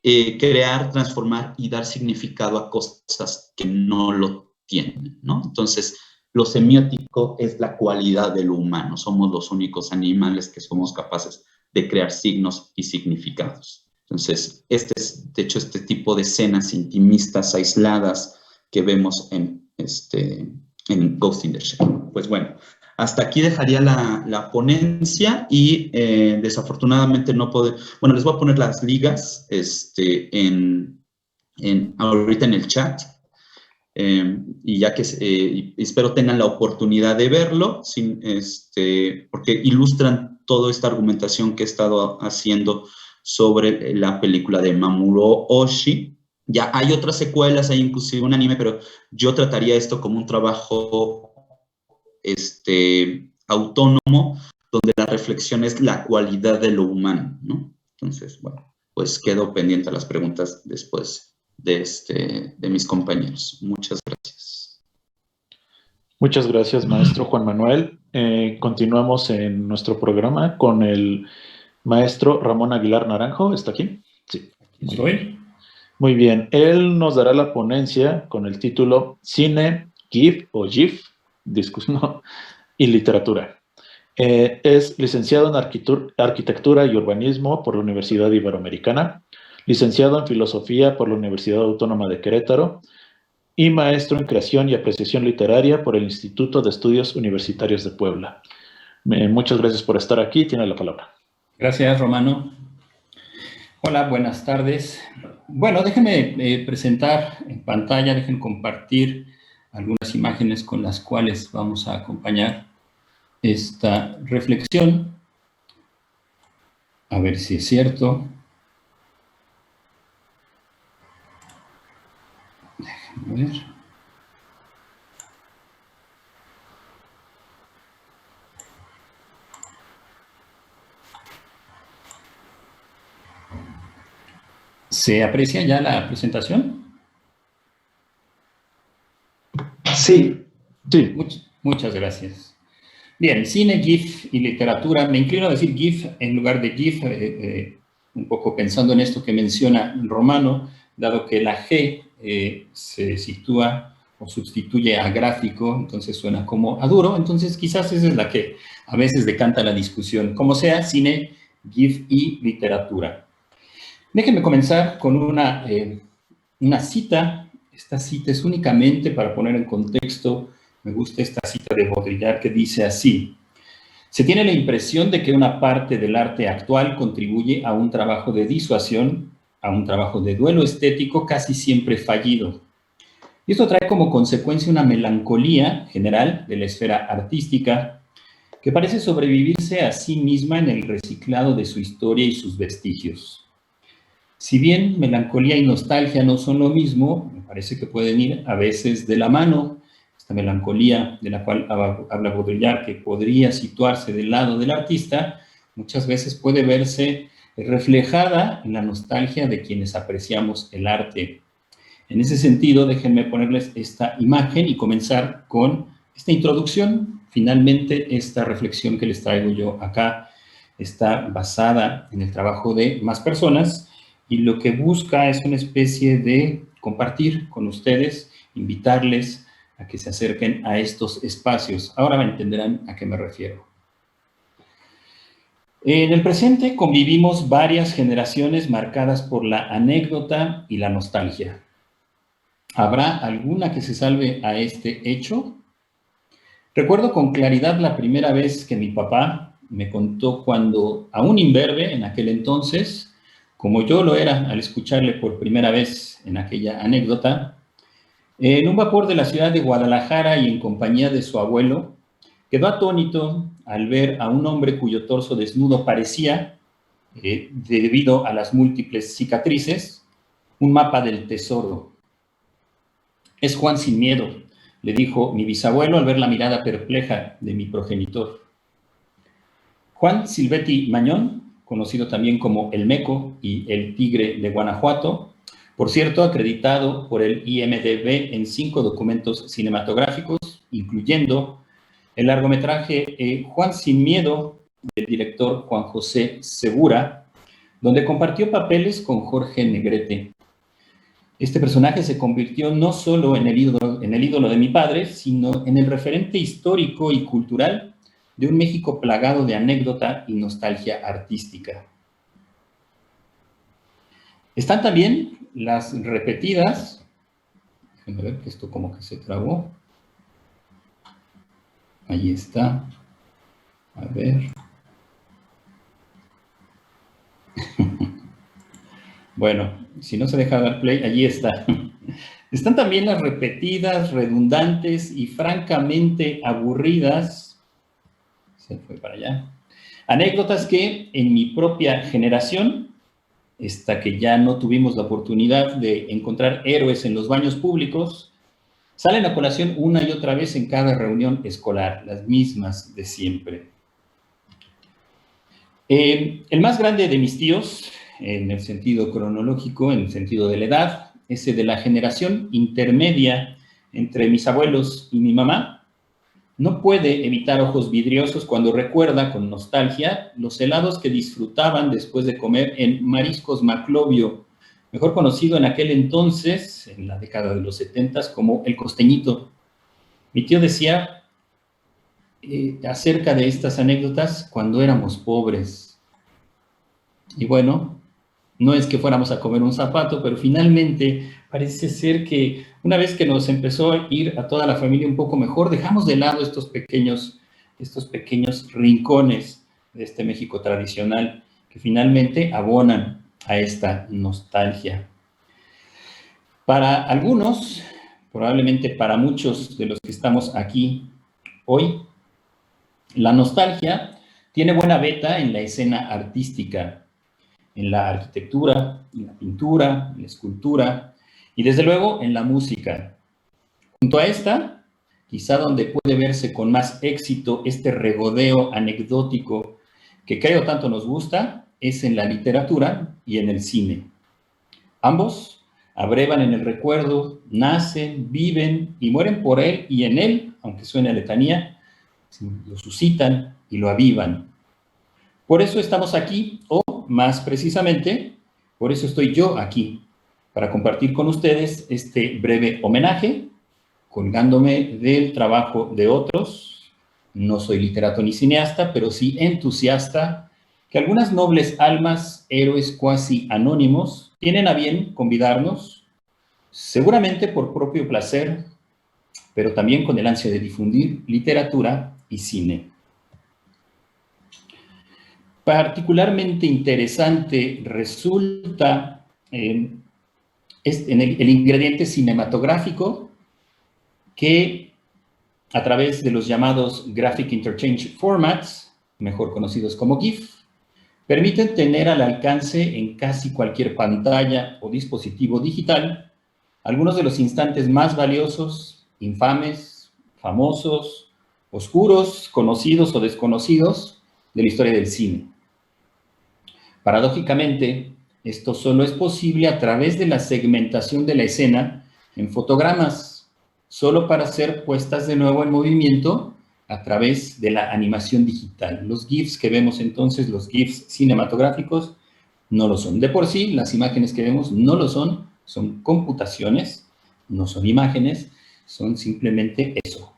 crear, transformar y dar significado a cosas que no lo tienen, ¿no? Entonces, lo semiótico es la cualidad de lo humano. Somos los únicos animales que somos capaces de crear signos y significados. Entonces, de hecho, este tipo de escenas intimistas, aisladas, que vemos en Ghost in the Shell. Pues bueno, hasta aquí dejaría la ponencia y desafortunadamente no puedo... Bueno, les voy a poner las ligas ahorita en el chat. Y ya que espero tengan la oportunidad de verlo, porque ilustran toda esta argumentación que he estado haciendo sobre la película de Mamoru Oshii. Ya hay otras secuelas, hay inclusive un anime, pero yo trataría esto como un trabajo autónomo, donde la reflexión es la cualidad de lo humano, ¿no? Entonces, bueno, pues quedo pendiente a las preguntas después de mis compañeros. Muchas gracias. Muchas gracias, maestro Juan Manuel. Continuamos en nuestro programa con el maestro Ramón Aguilar Naranjo. ¿Está aquí? Sí. Estoy. Muy bien. Él nos dará la ponencia con el título Cine, GIF o GIF, discusión y literatura. Es licenciado en Arquitectura y Urbanismo por la Universidad Iberoamericana, licenciado en Filosofía por la Universidad Autónoma de Querétaro y maestro en Creación y Apreciación Literaria por el Instituto de Estudios Universitarios de Puebla. Muchas gracias por estar aquí. Tiene la palabra. Gracias, Romano. Hola, buenas tardes. Bueno, déjenme presentar en pantalla, dejen compartir algunas imágenes con las cuales vamos a acompañar esta reflexión. A ver si es cierto. Déjenme ver. ¿Se aprecia ya la presentación? Sí. Sí. Muchas gracias. Bien, cine, GIF y literatura. Me inclino a decir GIF en lugar de GIF, un poco pensando en esto que menciona Romano, dado que la G se sitúa o sustituye a gráfico, entonces suena como a duro, entonces quizás esa es la que a veces decanta la discusión. Como sea, cine, GIF y literatura. Déjenme comenzar con una cita. Esta cita es únicamente para poner en contexto. Me gusta esta cita de Baudrillard que dice así: Se tiene la impresión de que una parte del arte actual contribuye a un trabajo de disuasión, a un trabajo de duelo estético casi siempre fallido. Y esto trae como consecuencia una melancolía general de la esfera artística que parece sobrevivirse a sí misma en el reciclado de su historia y sus vestigios. Si bien melancolía y nostalgia no son lo mismo, me parece que pueden ir a veces de la mano. Esta melancolía de la cual habla Baudrillard, que podría situarse del lado del artista, muchas veces puede verse reflejada en la nostalgia de quienes apreciamos el arte. En ese sentido, déjenme ponerles esta imagen y comenzar con esta introducción. Finalmente, esta reflexión que les traigo yo acá está basada en el trabajo de más personas y lo que busca es una especie de compartir con ustedes, invitarles a que se acerquen a estos espacios. Ahora entenderán a qué me refiero. En el presente convivimos varias generaciones marcadas por la anécdota y la nostalgia. ¿Habrá alguna que se salve a este hecho? Recuerdo con claridad la primera vez que mi papá me contó cuando, aún imberbe en aquel entonces, como yo lo era al escucharle por primera vez en aquella anécdota, en un vapor de la ciudad de Guadalajara y en compañía de su abuelo, quedó atónito al ver a un hombre cuyo torso desnudo parecía, debido a las múltiples cicatrices, un mapa del tesoro. «Es Juan sin miedo», le dijo mi bisabuelo al ver la mirada perpleja de mi progenitor. Juan Silvetti Mañón, conocido también como el Meco y el Tigre de Guanajuato, por cierto, acreditado por el IMDb en 5 documentos cinematográficos, incluyendo el largometraje Juan sin miedo, del director Juan José Segura, donde compartió papeles con Jorge Negrete. Este personaje se convirtió no solo en el ídolo de mi padre, sino en el referente histórico y cultural de un México plagado de anécdota y nostalgia artística. Están también las repetidas, déjenme ver que esto como que se trabó. Ahí está. A ver. Bueno, si no se deja dar play, allí está. Están también las repetidas, redundantes y francamente aburridas. Se fue para allá. Anécdotas que en mi propia generación, esta que ya no tuvimos la oportunidad de encontrar héroes en los baños públicos, salen a colación una y otra vez en cada reunión escolar, las mismas de siempre. El más grande de mis tíos, en el sentido cronológico, en el sentido de la edad, ese de la generación intermedia entre mis abuelos y mi mamá, no puede evitar ojos vidriosos cuando recuerda con nostalgia los helados que disfrutaban después de comer en Mariscos Maclovio, mejor conocido en aquel entonces, en la década de los 70, como El Costeñito. Mi tío decía acerca de estas anécdotas cuando éramos pobres. Y bueno, no es que fuéramos a comer un zapato, pero finalmente parece ser que una vez que nos empezó a ir a toda la familia un poco mejor, dejamos de lado estos pequeños rincones de este México tradicional que finalmente abonan a esta nostalgia. Para algunos, probablemente para muchos de los que estamos aquí hoy, la nostalgia tiene buena veta en la escena artística, en la arquitectura, en la pintura, en la escultura y desde luego en la música. Junto a esta, quizá donde puede verse con más éxito este regodeo anecdótico que creo tanto nos gusta, es en la literatura y en el cine. Ambos abrevan en el recuerdo, nacen, viven y mueren por él y en él, aunque suene a letanía, lo suscitan y lo avivan. Por eso estamos aquí, o más precisamente, por eso estoy yo aquí, para compartir con ustedes este breve homenaje, colgándome del trabajo de otros. No soy literato ni cineasta, pero sí entusiasta, que algunas nobles almas, héroes cuasi anónimos, tienen a bien convidarnos, seguramente por propio placer, pero también con el ansia de difundir literatura y cine. Particularmente interesante resulta en el ingrediente cinematográfico que a través de los llamados Graphic Interchange Formats, mejor conocidos como GIF, permiten tener al alcance en casi cualquier pantalla o dispositivo digital algunos de los instantes más valiosos, infames, famosos, oscuros, conocidos o desconocidos de la historia del cine. Paradójicamente, esto solo es posible a través de la segmentación de la escena en fotogramas, solo para ser puestas de nuevo en movimiento a través de la animación digital. Los GIFs que vemos entonces, los GIFs cinematográficos, no lo son. De por sí, las imágenes que vemos no lo son computaciones, no son imágenes, son simplemente eso.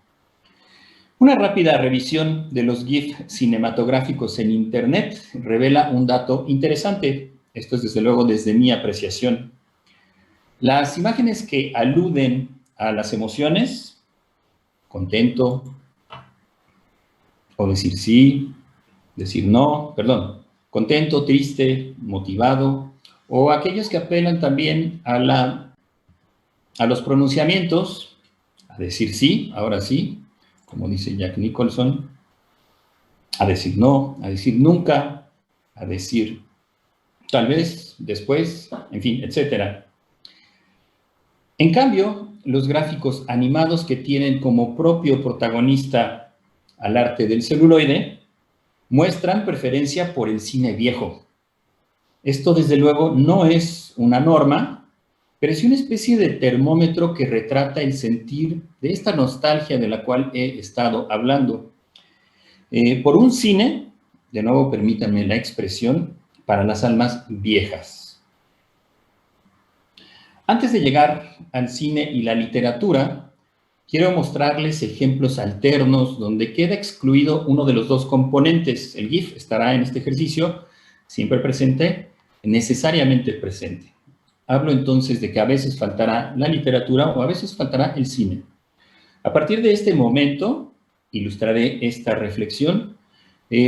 Una rápida revisión de los GIF cinematográficos en Internet revela un dato interesante. Esto es desde luego desde mi apreciación. Las imágenes que aluden a las emociones, contento, o decir sí, decir no, perdón, contento, triste, motivado, o aquellos que apelan también a los pronunciamientos, a decir sí, ahora sí, como dice Jack Nicholson, a decir no, a decir nunca, a decir tal vez, después, en fin, etc. En cambio, los gráficos animados que tienen como propio protagonista al arte del celuloide muestran preferencia por el cine viejo. Esto, desde luego, no es una norma, pero es una especie de termómetro que retrata el sentir de esta nostalgia de la cual he estado hablando. Por un cine, de nuevo permítanme la expresión, para las almas viejas. Antes de llegar al cine y la literatura, quiero mostrarles ejemplos alternos donde queda excluido uno de los dos componentes. El GIF estará en este ejercicio siempre presente, necesariamente presente. Hablo entonces de que a veces faltará la literatura o a veces faltará el cine. A partir de este momento, ilustraré esta reflexión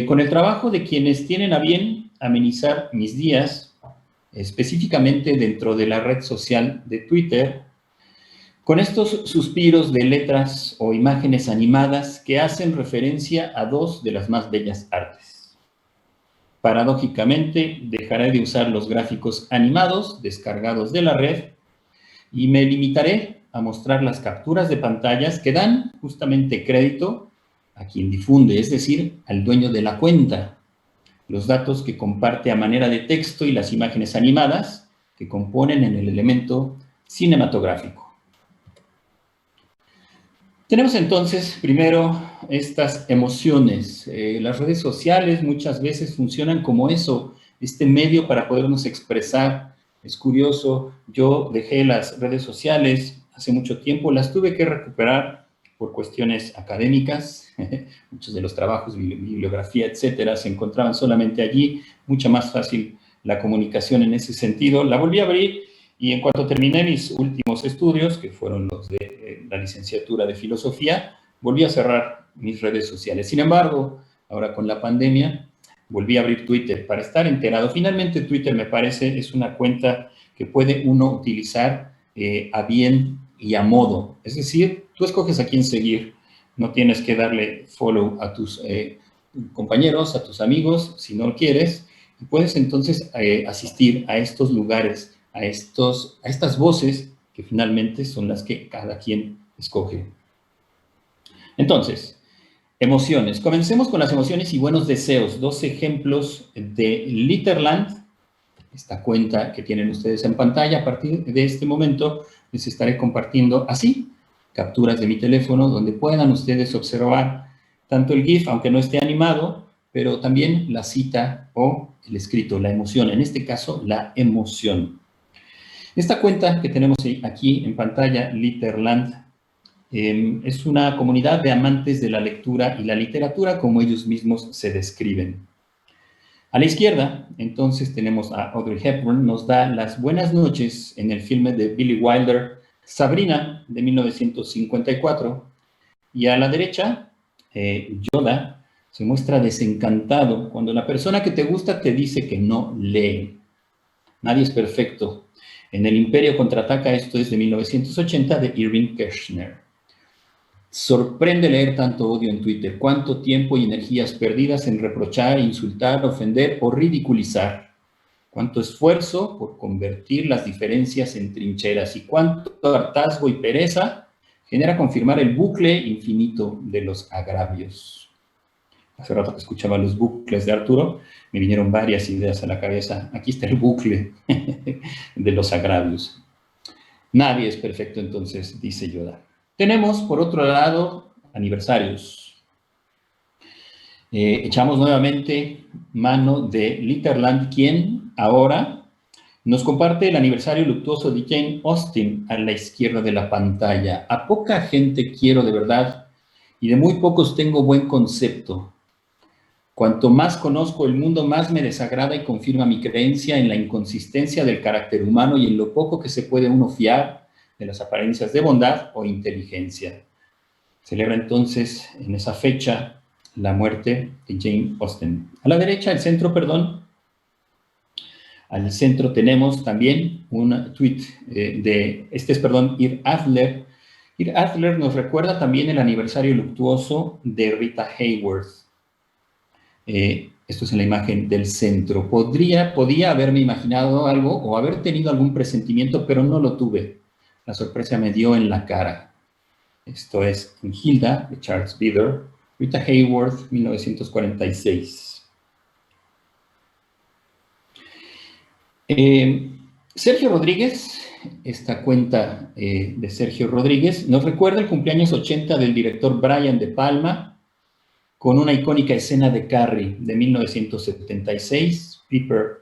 con el trabajo de quienes tienen a bien amenizar mis días, específicamente dentro de la red social de Twitter, con estos suspiros de letras o imágenes animadas que hacen referencia a dos de las más bellas artes. Paradójicamente, dejaré de usar los gráficos animados descargados de la red y me limitaré a mostrar las capturas de pantallas que dan justamente crédito a quien difunde, es decir, al dueño de la cuenta, los datos que comparte a manera de texto y las imágenes animadas que componen en el elemento cinematográfico. Tenemos entonces, primero, estas emociones. Las redes sociales muchas veces funcionan como eso, este medio para podernos expresar. Es curioso, yo dejé las redes sociales hace mucho tiempo, las tuve que recuperar por cuestiones académicas. Muchos de los trabajos, bibliografía, etcétera, se encontraban solamente allí. Mucha más fácil la comunicación en ese sentido. La volví a abrir y en cuanto terminé mis últimos estudios, que fueron los de la licenciatura de filosofía, volví a cerrar mis redes sociales. Sin embargo, ahora con la pandemia, volví a abrir Twitter para estar enterado. Finalmente, Twitter, me parece, es una cuenta que puede uno utilizar a bien y a modo. Es decir, tú escoges a quién seguir. No tienes que darle follow a tus compañeros, a tus amigos, si no quieres. Y puedes entonces asistir a estos lugares, a estas voces que finalmente son las que cada quien escoge. Entonces, emociones. Comencemos con las emociones y buenos deseos. Dos ejemplos de Litterland, esta cuenta que tienen ustedes en pantalla. A partir de este momento les estaré compartiendo así capturas de mi teléfono donde puedan ustedes observar tanto el GIF, aunque no esté animado, pero también la cita o el escrito, la emoción, en este caso la emoción. Esta cuenta que tenemos aquí en pantalla, Litterland, es una comunidad de amantes de la lectura y la literatura, como ellos mismos se describen. A la izquierda, entonces, tenemos a Audrey Hepburn, nos da las buenas noches en el filme de Billy Wilder, Sabrina, de 1954. Y a la derecha, Yoda Se muestra desencantado cuando la persona que te gusta te dice que no lee. Nadie es perfecto. En El Imperio contraataca, esto es de 1980, de Irving Kershner. Sorprende leer tanto odio en Twitter. Cuánto tiempo y energías perdidas en reprochar, insultar, ofender o ridiculizar. Cuánto esfuerzo por convertir las diferencias en trincheras y cuánto hartazgo y pereza genera confirmar el bucle infinito de los agravios. Hace rato que escuchaba los bucles de Arturo, me vinieron varias ideas a la cabeza. Aquí está el bucle de los agravios. Nadie es perfecto, entonces, dice Yoda. Tenemos, por otro lado, aniversarios. Echamos nuevamente mano de Litterland, quien ahora nos comparte el aniversario luctuoso de Jane Austen a la izquierda de la pantalla. A poca gente quiero de verdad y de muy pocos tengo buen concepto. Cuanto más conozco el mundo, más me desagrada y confirma mi creencia en la inconsistencia del carácter humano y en lo poco que se puede uno fiar de las apariencias de bondad o inteligencia. Celebra entonces en esa fecha la muerte de Jane Austen. A la derecha, al centro, perdón. Al centro tenemos también un tweet Ir Adler. Ir Adler nos recuerda también el aniversario luctuoso de Rita Hayworth. Esto es en la imagen del centro. Podía haberme imaginado algo o haber tenido algún presentimiento, pero no lo tuve. La sorpresa me dio en la cara. Esto es en Hilda, de Charles Bidder, Rita Hayworth, 1946. Sergio Rodríguez, esta cuenta de Sergio Rodríguez, nos recuerda el cumpleaños 80 del director Brian De Palma, con una icónica escena de Carrie de 1976, Piper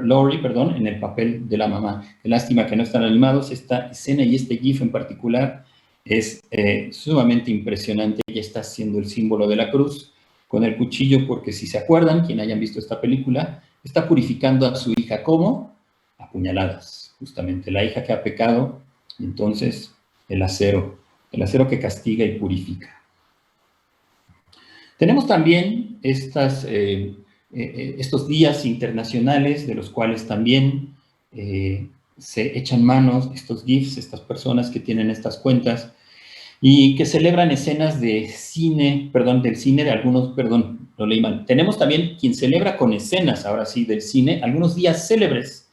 Laurie, en el papel de la mamá. Qué lástima que no están animados. Esta escena y este GIF en particular es sumamente impresionante. Ella está haciendo el símbolo de la cruz con el cuchillo porque, si se acuerdan, quien hayan visto esta película, está purificando a su hija. ¿Cómo? A puñaladas, justamente. La hija que ha pecado, y entonces el acero que castiga y purifica. Tenemos también estos días internacionales de los cuales también se echan manos estos GIFs, estas personas que tienen estas cuentas y que celebran escenas de cine, lo leí mal. Tenemos también quien celebra con escenas, ahora sí, del cine, algunos días célebres.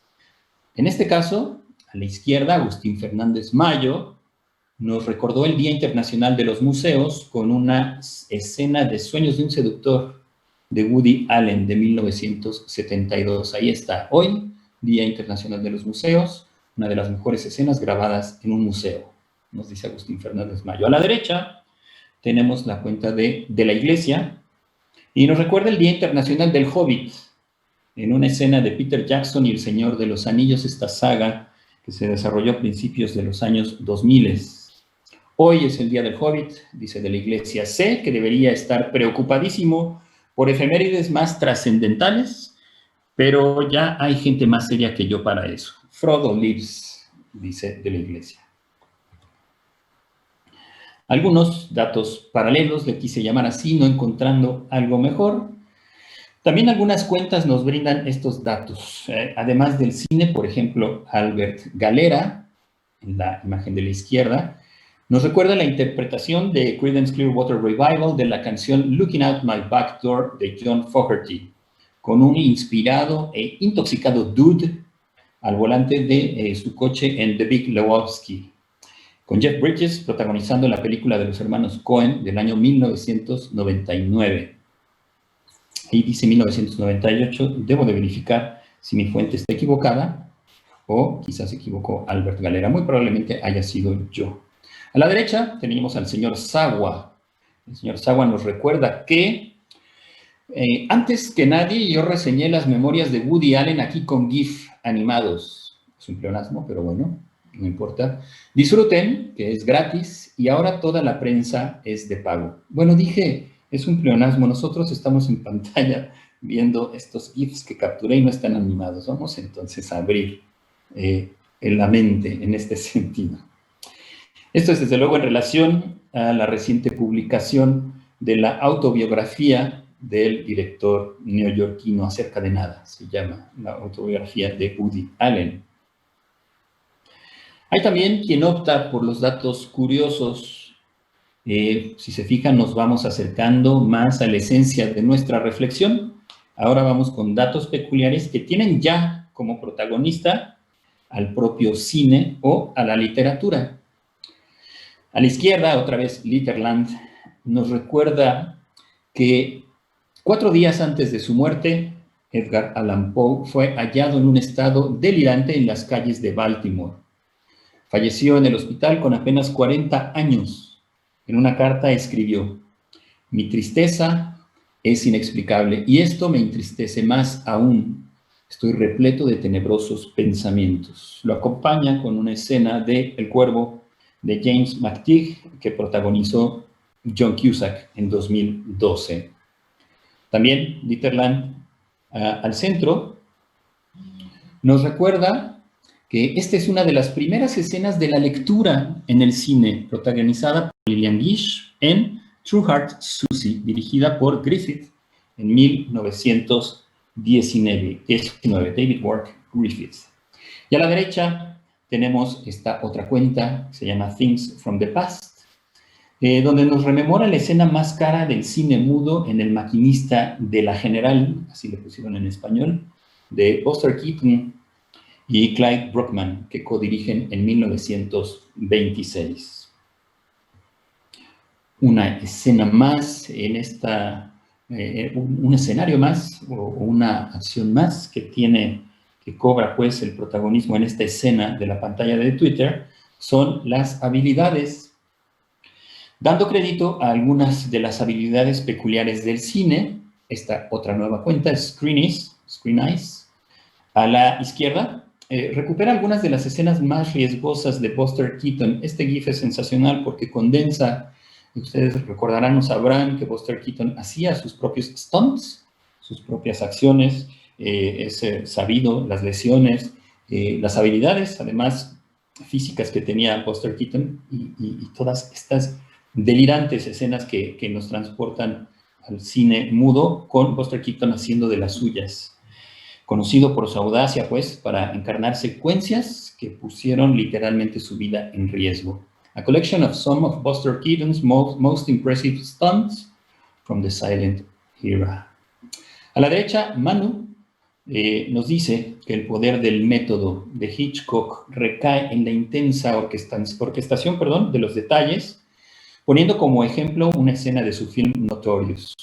En este caso, a la izquierda, Agustín Fernández Mayo nos recordó el Día Internacional de los Museos con una escena de Sueños de un seductor de Woody Allen de 1972. Ahí está, hoy, Día Internacional de los Museos, una de las mejores escenas grabadas en un museo, nos dice Agustín Fernández Mayo. A la derecha tenemos la cuenta de la Iglesia y nos recuerda el Día Internacional del Hobbit, en una escena de Peter Jackson y El Señor de los Anillos, esta saga que se desarrolló a principios de los años 2000. Hoy es el Día del Hobbit, dice de la Iglesia. Sé que debería estar preocupadísimo por efemérides más trascendentales, pero ya hay gente más seria que yo para eso. Frodo lives, dice de la Iglesia. Algunos datos paralelos, le quise llamar así, no encontrando algo mejor. También algunas cuentas nos brindan estos datos. Además del cine, por ejemplo, Albert Galera, en la imagen de la izquierda, nos recuerda la interpretación de Creedence Clearwater Revival de la canción Looking Out My Back Door de John Fogerty, con un inspirado e intoxicado dude al volante de su coche en The Big Lebowski, con Jeff Bridges protagonizando la película de los hermanos Coen del año 1999. Ahí dice 1998, debo de verificar si mi fuente está equivocada o quizás se equivocó Albert Galera, muy probablemente haya sido yo. A la derecha tenemos al señor Sawa. El señor Sawa nos recuerda que antes que nadie yo reseñé las memorias de Woody Allen aquí con GIF animados. Es un pleonasmo, pero bueno, no importa. Disfruten, que es gratis, y ahora toda la prensa es de pago. Bueno, dije, es un pleonasmo. Nosotros estamos en pantalla viendo estos GIFs que capturé y no están animados. Vamos entonces a abrir la mente en este sentido. Esto es desde luego en relación a la reciente publicación de la autobiografía del director neoyorquino Acerca de Nada, se llama la autobiografía de Woody Allen. Hay también quien opta por los datos curiosos. Si se fijan, nos vamos acercando más a la esencia de nuestra reflexión. Ahora vamos con datos peculiares que tienen ya como protagonista al propio cine o a la literatura. A la izquierda, otra vez, Litterland nos recuerda que 4 días antes de su muerte, Edgar Allan Poe fue hallado en un estado delirante en las calles de Baltimore. Falleció en el hospital con apenas 40 años. En una carta escribió: mi tristeza es inexplicable y esto me entristece más aún. Estoy repleto de tenebrosos pensamientos. Lo acompaña con una escena de El Cuervo de James McTeague que protagonizó John Cusack en 2012. También Litterland, al centro, nos recuerda que esta es una de las primeras escenas de la lectura en el cine, protagonizada por Lillian Gish en True Heart Susie, dirigida por Griffith en 1919, David Wark Griffith. Y a la derecha tenemos esta otra cuenta, que se llama Things from the Past, donde nos rememora la escena más cara del cine mudo en El maquinista de la General, así le pusieron en español, de Buster Keaton y Clyde Bruckman, que codirigen en 1926. Una escena más en esta, un escenario más, o una acción más que cobra pues el protagonismo en esta escena de la pantalla de Twitter, son las habilidades. Dando crédito a algunas de las habilidades peculiares del cine, esta otra nueva cuenta, Screen Eyes, a la izquierda, recupera algunas de las escenas más riesgosas de Buster Keaton. Este GIF es sensacional porque condensa, ustedes recordarán o sabrán que Buster Keaton hacía sus propios stunts, sus propias acciones, es sabido, las lesiones, las habilidades, además, físicas que tenía Buster Keaton y todas estas delirantes escenas que nos transportan al cine mudo, con Buster Keaton haciendo de las suyas. Conocido por su audacia, pues, para encarnar secuencias que pusieron literalmente su vida en riesgo. A collection of some of Buster Keaton's most impressive stunts from the silent era. A la derecha, Manu nos dice que el poder del método de Hitchcock recae en la intensa orquestación de los detalles, poniendo como ejemplo una escena de su film Notorious.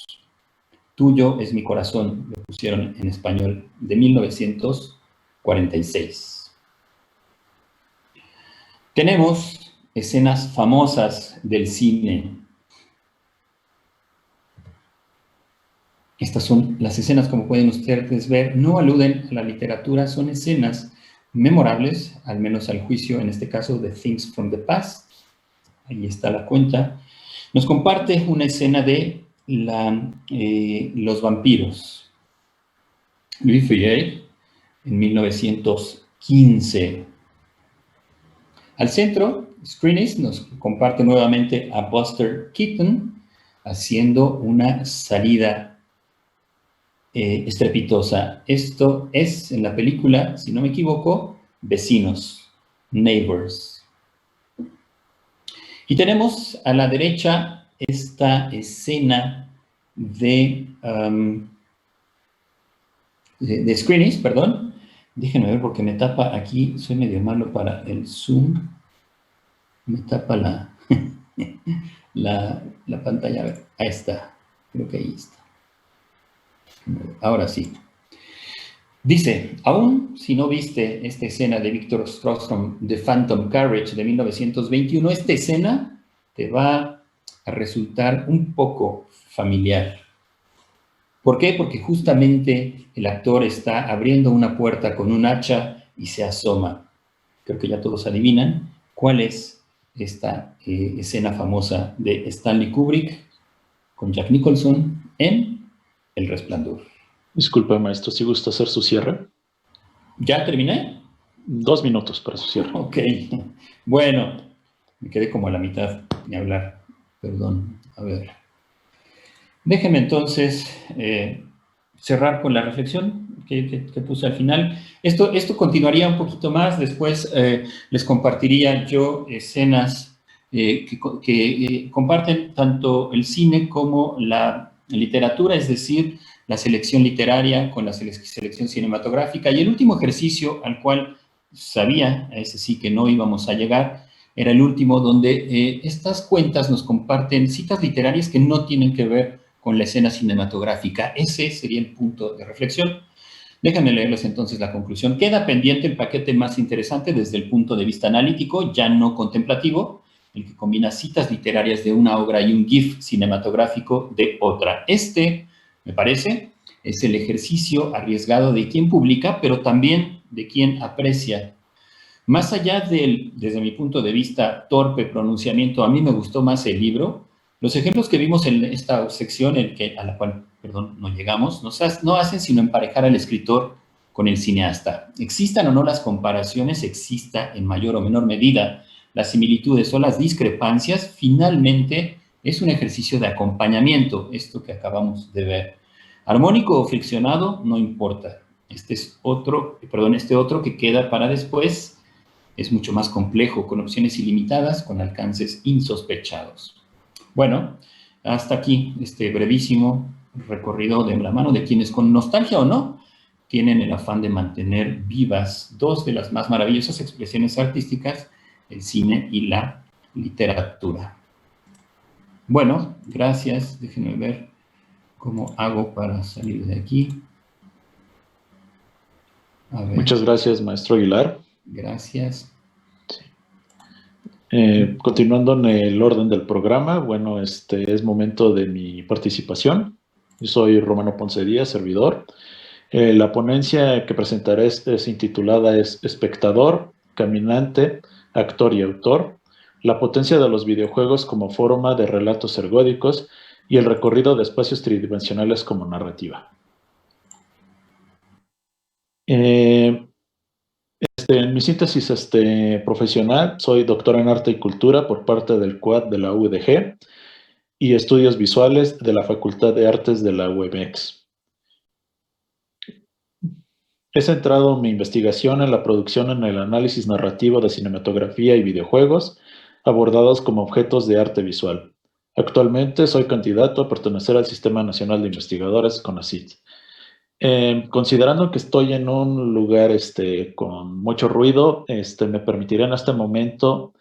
Tuyo es mi corazón, lo pusieron en español, de 1946. Tenemos escenas famosas del cine. Estas son las escenas, como pueden ustedes ver, no aluden a la literatura, son escenas memorables, al menos al juicio, en este caso, de Things from the Past. Ahí está la cuenta. Nos comparte una escena de los vampiros. Louis Feuillet, en 1915. Al centro, Screenis nos comparte nuevamente a Buster Keaton haciendo una salida estrepitosa. Esto es en la película, si no me equivoco, Vecinos, Neighbors. Y tenemos a la derecha esta escena de Screenis, perdón. Déjenme ver porque me tapa aquí, soy medio malo para el zoom. Me tapa la pantalla. A ver, ahí está. Creo que ahí está. Ahora sí. Dice, aún si no viste esta escena de Victor Strawson, The Phantom Carriage de 1921, esta escena te va a resultar un poco familiar. ¿Por qué? Porque justamente el actor está abriendo una puerta con un hacha y se asoma. Creo que ya todos adivinan cuál es esta escena famosa de Stanley Kubrick con Jack Nicholson en El Resplandor. Disculpe, maestro, si gusta hacer su cierre. ¿Ya terminé? 2 minutos para su cierre. Ok. Bueno, me quedé como a la mitad de hablar. Perdón. A ver. Déjenme entonces cerrar con la reflexión que puse al final. Esto continuaría un poquito más, después les compartiría yo escenas que comparten tanto el cine como la literatura, es decir, la selección literaria con la selección cinematográfica. Y el último ejercicio al cual sabía, a ese sí que no íbamos a llegar, era el último donde estas cuentas nos comparten citas literarias que no tienen que ver con la escena cinematográfica. Ese sería el punto de reflexión. Déjenme leerles entonces la conclusión. Queda pendiente el paquete más interesante desde el punto de vista analítico, ya no contemplativo, el que combina citas literarias de una obra y un GIF cinematográfico de otra. Este, me parece, es el ejercicio arriesgado de quien publica, pero también de quien aprecia. Más allá del, desde mi punto de vista, torpe pronunciamiento, a mí me gustó más el libro. Los ejemplos que vimos en esta sección, a la cual, perdón, no llegamos, no hacen sino emparejar al escritor con el cineasta. Existan o no las comparaciones, exista en mayor o menor medida las similitudes o las discrepancias, finalmente es un ejercicio de acompañamiento, esto que acabamos de ver. Armónico o friccionado, no importa. Este otro que queda para después es mucho más complejo, con opciones ilimitadas, con alcances insospechados. Bueno, hasta aquí este brevísimo recorrido de la mano de quienes con nostalgia o no tienen el afán de mantener vivas dos de las más maravillosas expresiones artísticas, el cine y la literatura. Bueno, gracias. Déjenme ver cómo hago para salir de aquí. A ver. Muchas gracias, maestro Aguilar. Gracias. Continuando en el orden del programa, bueno, es momento de mi participación. Yo soy Romano Ponce Díaz, servidor. La ponencia que presentaré es intitulada Espectador, Caminante, Actor y Autor, la potencia de los videojuegos como forma de relatos ergódicos y el recorrido de espacios tridimensionales como narrativa. En mi síntesis profesional, soy doctor en Arte y Cultura por parte del CUAD de la UDG y Estudios Visuales de la Facultad de Artes de la UMX. He centrado mi investigación en la producción en el análisis narrativo de cinematografía y videojuegos, abordados como objetos de arte visual. Actualmente soy candidato a pertenecer al Sistema Nacional de Investigadores, CONACYT. Considerando que estoy en un lugar con mucho ruido, me permitiré en este momento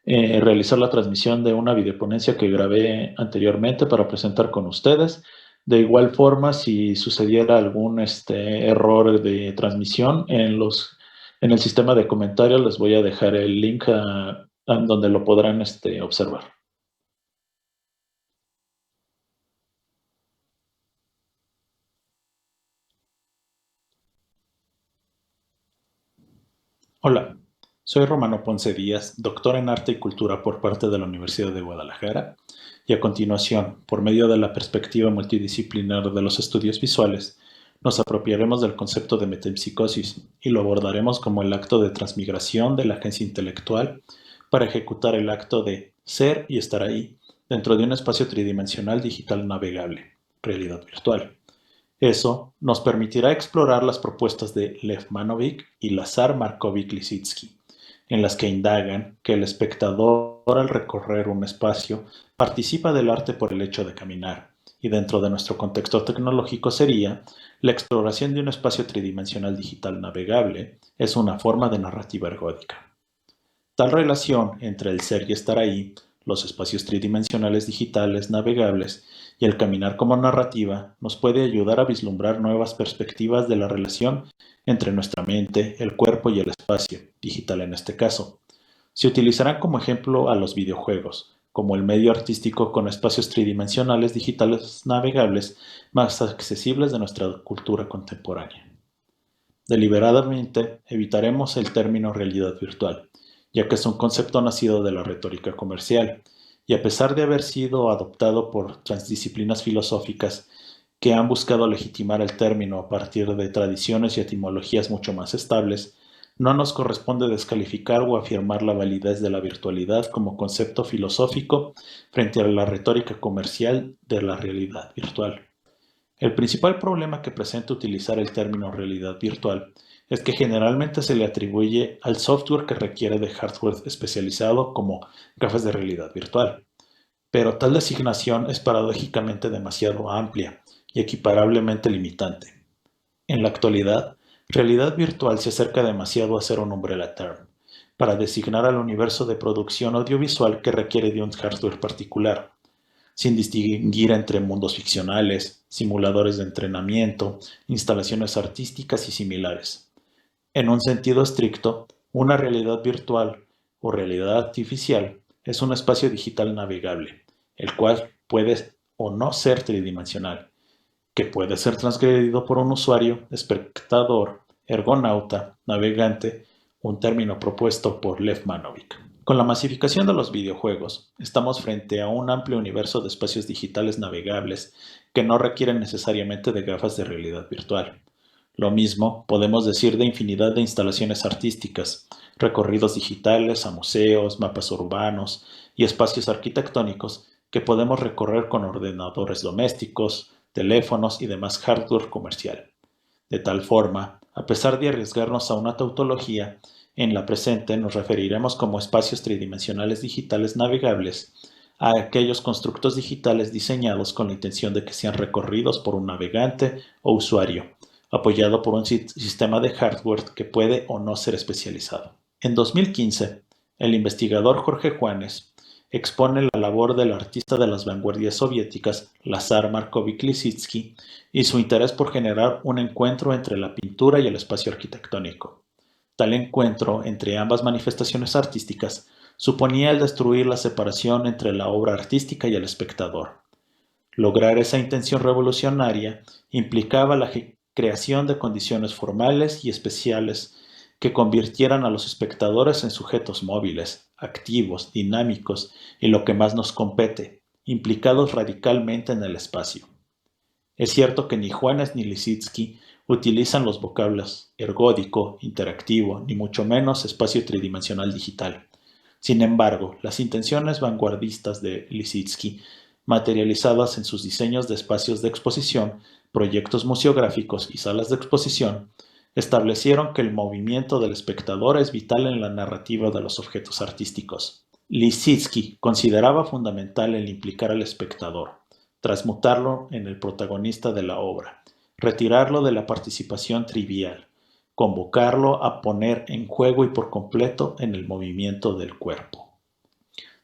realizar la transmisión de una videoponencia que grabé anteriormente para presentar con ustedes. De igual forma, si sucediera algún error de transmisión en el sistema de comentarios, les voy a dejar el link a donde lo podrán observar. Hola, soy Romano Ponce Díaz, doctor en Arte y Cultura por parte de la Universidad de Guadalajara, y a continuación, por medio de la perspectiva multidisciplinar de los estudios visuales, nos apropiaremos del concepto de metempsicosis y lo abordaremos como el acto de transmigración de la agencia intelectual para ejecutar el acto de ser y estar ahí dentro de un espacio tridimensional digital navegable, realidad virtual. Eso nos permitirá explorar las propuestas de Lev Manovic y Lazar Markovich-Lisitsky, en las que indagan que el espectador al recorrer un espacio participa del arte por el hecho de caminar, y dentro de nuestro contexto tecnológico sería la exploración de un espacio tridimensional digital navegable es una forma de narrativa ergódica. Tal relación entre el ser y estar ahí, los espacios tridimensionales digitales navegables y el caminar como narrativa nos puede ayudar a vislumbrar nuevas perspectivas de la relación entre nuestra mente, el cuerpo y el espacio, digital en este caso. Se utilizarán como ejemplo a los videojuegos, como el medio artístico con espacios tridimensionales digitales navegables más accesibles de nuestra cultura contemporánea. Deliberadamente evitaremos el término realidad virtual, ya que es un concepto nacido de la retórica comercial, y a pesar de haber sido adoptado por transdisciplinas filosóficas que han buscado legitimar el término a partir de tradiciones y etimologías mucho más estables, No nos corresponde descalificar o afirmar la validez de la virtualidad como concepto filosófico frente a la retórica comercial de la realidad virtual. El principal problema que presenta utilizar el término realidad virtual es que generalmente se le atribuye al software que requiere de hardware especializado como gafas de realidad virtual. Pero tal designación es paradójicamente demasiado amplia y equiparablemente limitante. En la actualidad, realidad virtual se acerca demasiado a ser un umbrella term, para designar al universo de producción audiovisual que requiere de un hardware particular, sin distinguir entre mundos ficcionales, simuladores de entrenamiento, instalaciones artísticas y similares. En un sentido estricto, una realidad virtual o realidad artificial es un espacio digital navegable, el cual puede o no ser tridimensional, que puede ser transgredido por un usuario, espectador, ergonauta, navegante, un término propuesto por Lev Manovic. Con la masificación de los videojuegos, estamos frente a un amplio universo de espacios digitales navegables que no requieren necesariamente de gafas de realidad virtual. Lo mismo podemos decir de infinidad de instalaciones artísticas, recorridos digitales a museos, mapas urbanos y espacios arquitectónicos que podemos recorrer con ordenadores domésticos, teléfonos y demás hardware comercial. De tal forma, a pesar de arriesgarnos a una tautología, en la presente nos referiremos como espacios tridimensionales digitales navegables a aquellos constructos digitales diseñados con la intención de que sean recorridos por un navegante o usuario, apoyado por un sistema de hardware que puede o no ser especializado. En 2015, el investigador Jorge Juanes expone la labor del artista de las vanguardias soviéticas, Lazar Markovich Lisitsky, y su interés por generar un encuentro entre la pintura y el espacio arquitectónico. Tal encuentro entre ambas manifestaciones artísticas suponía el destruir la separación entre la obra artística y el espectador. Lograr esa intención revolucionaria implicaba la creación de condiciones formales y especiales que convirtieran a los espectadores en sujetos móviles, activos, dinámicos y lo que más nos compete, implicados radicalmente en el espacio. Es cierto que ni Juanes ni Lisitsky utilizan los vocablos ergódico, interactivo, ni mucho menos espacio tridimensional digital. Sin embargo, las intenciones vanguardistas de Lisitsky, materializadas en sus diseños de espacios de exposición, proyectos museográficos y salas de exposición, establecieron que el movimiento del espectador es vital en la narrativa de los objetos artísticos. Lisitsky consideraba fundamental el implicar al espectador, transmutarlo en el protagonista de la obra, retirarlo de la participación trivial, convocarlo a poner en juego y por completo en el movimiento del cuerpo.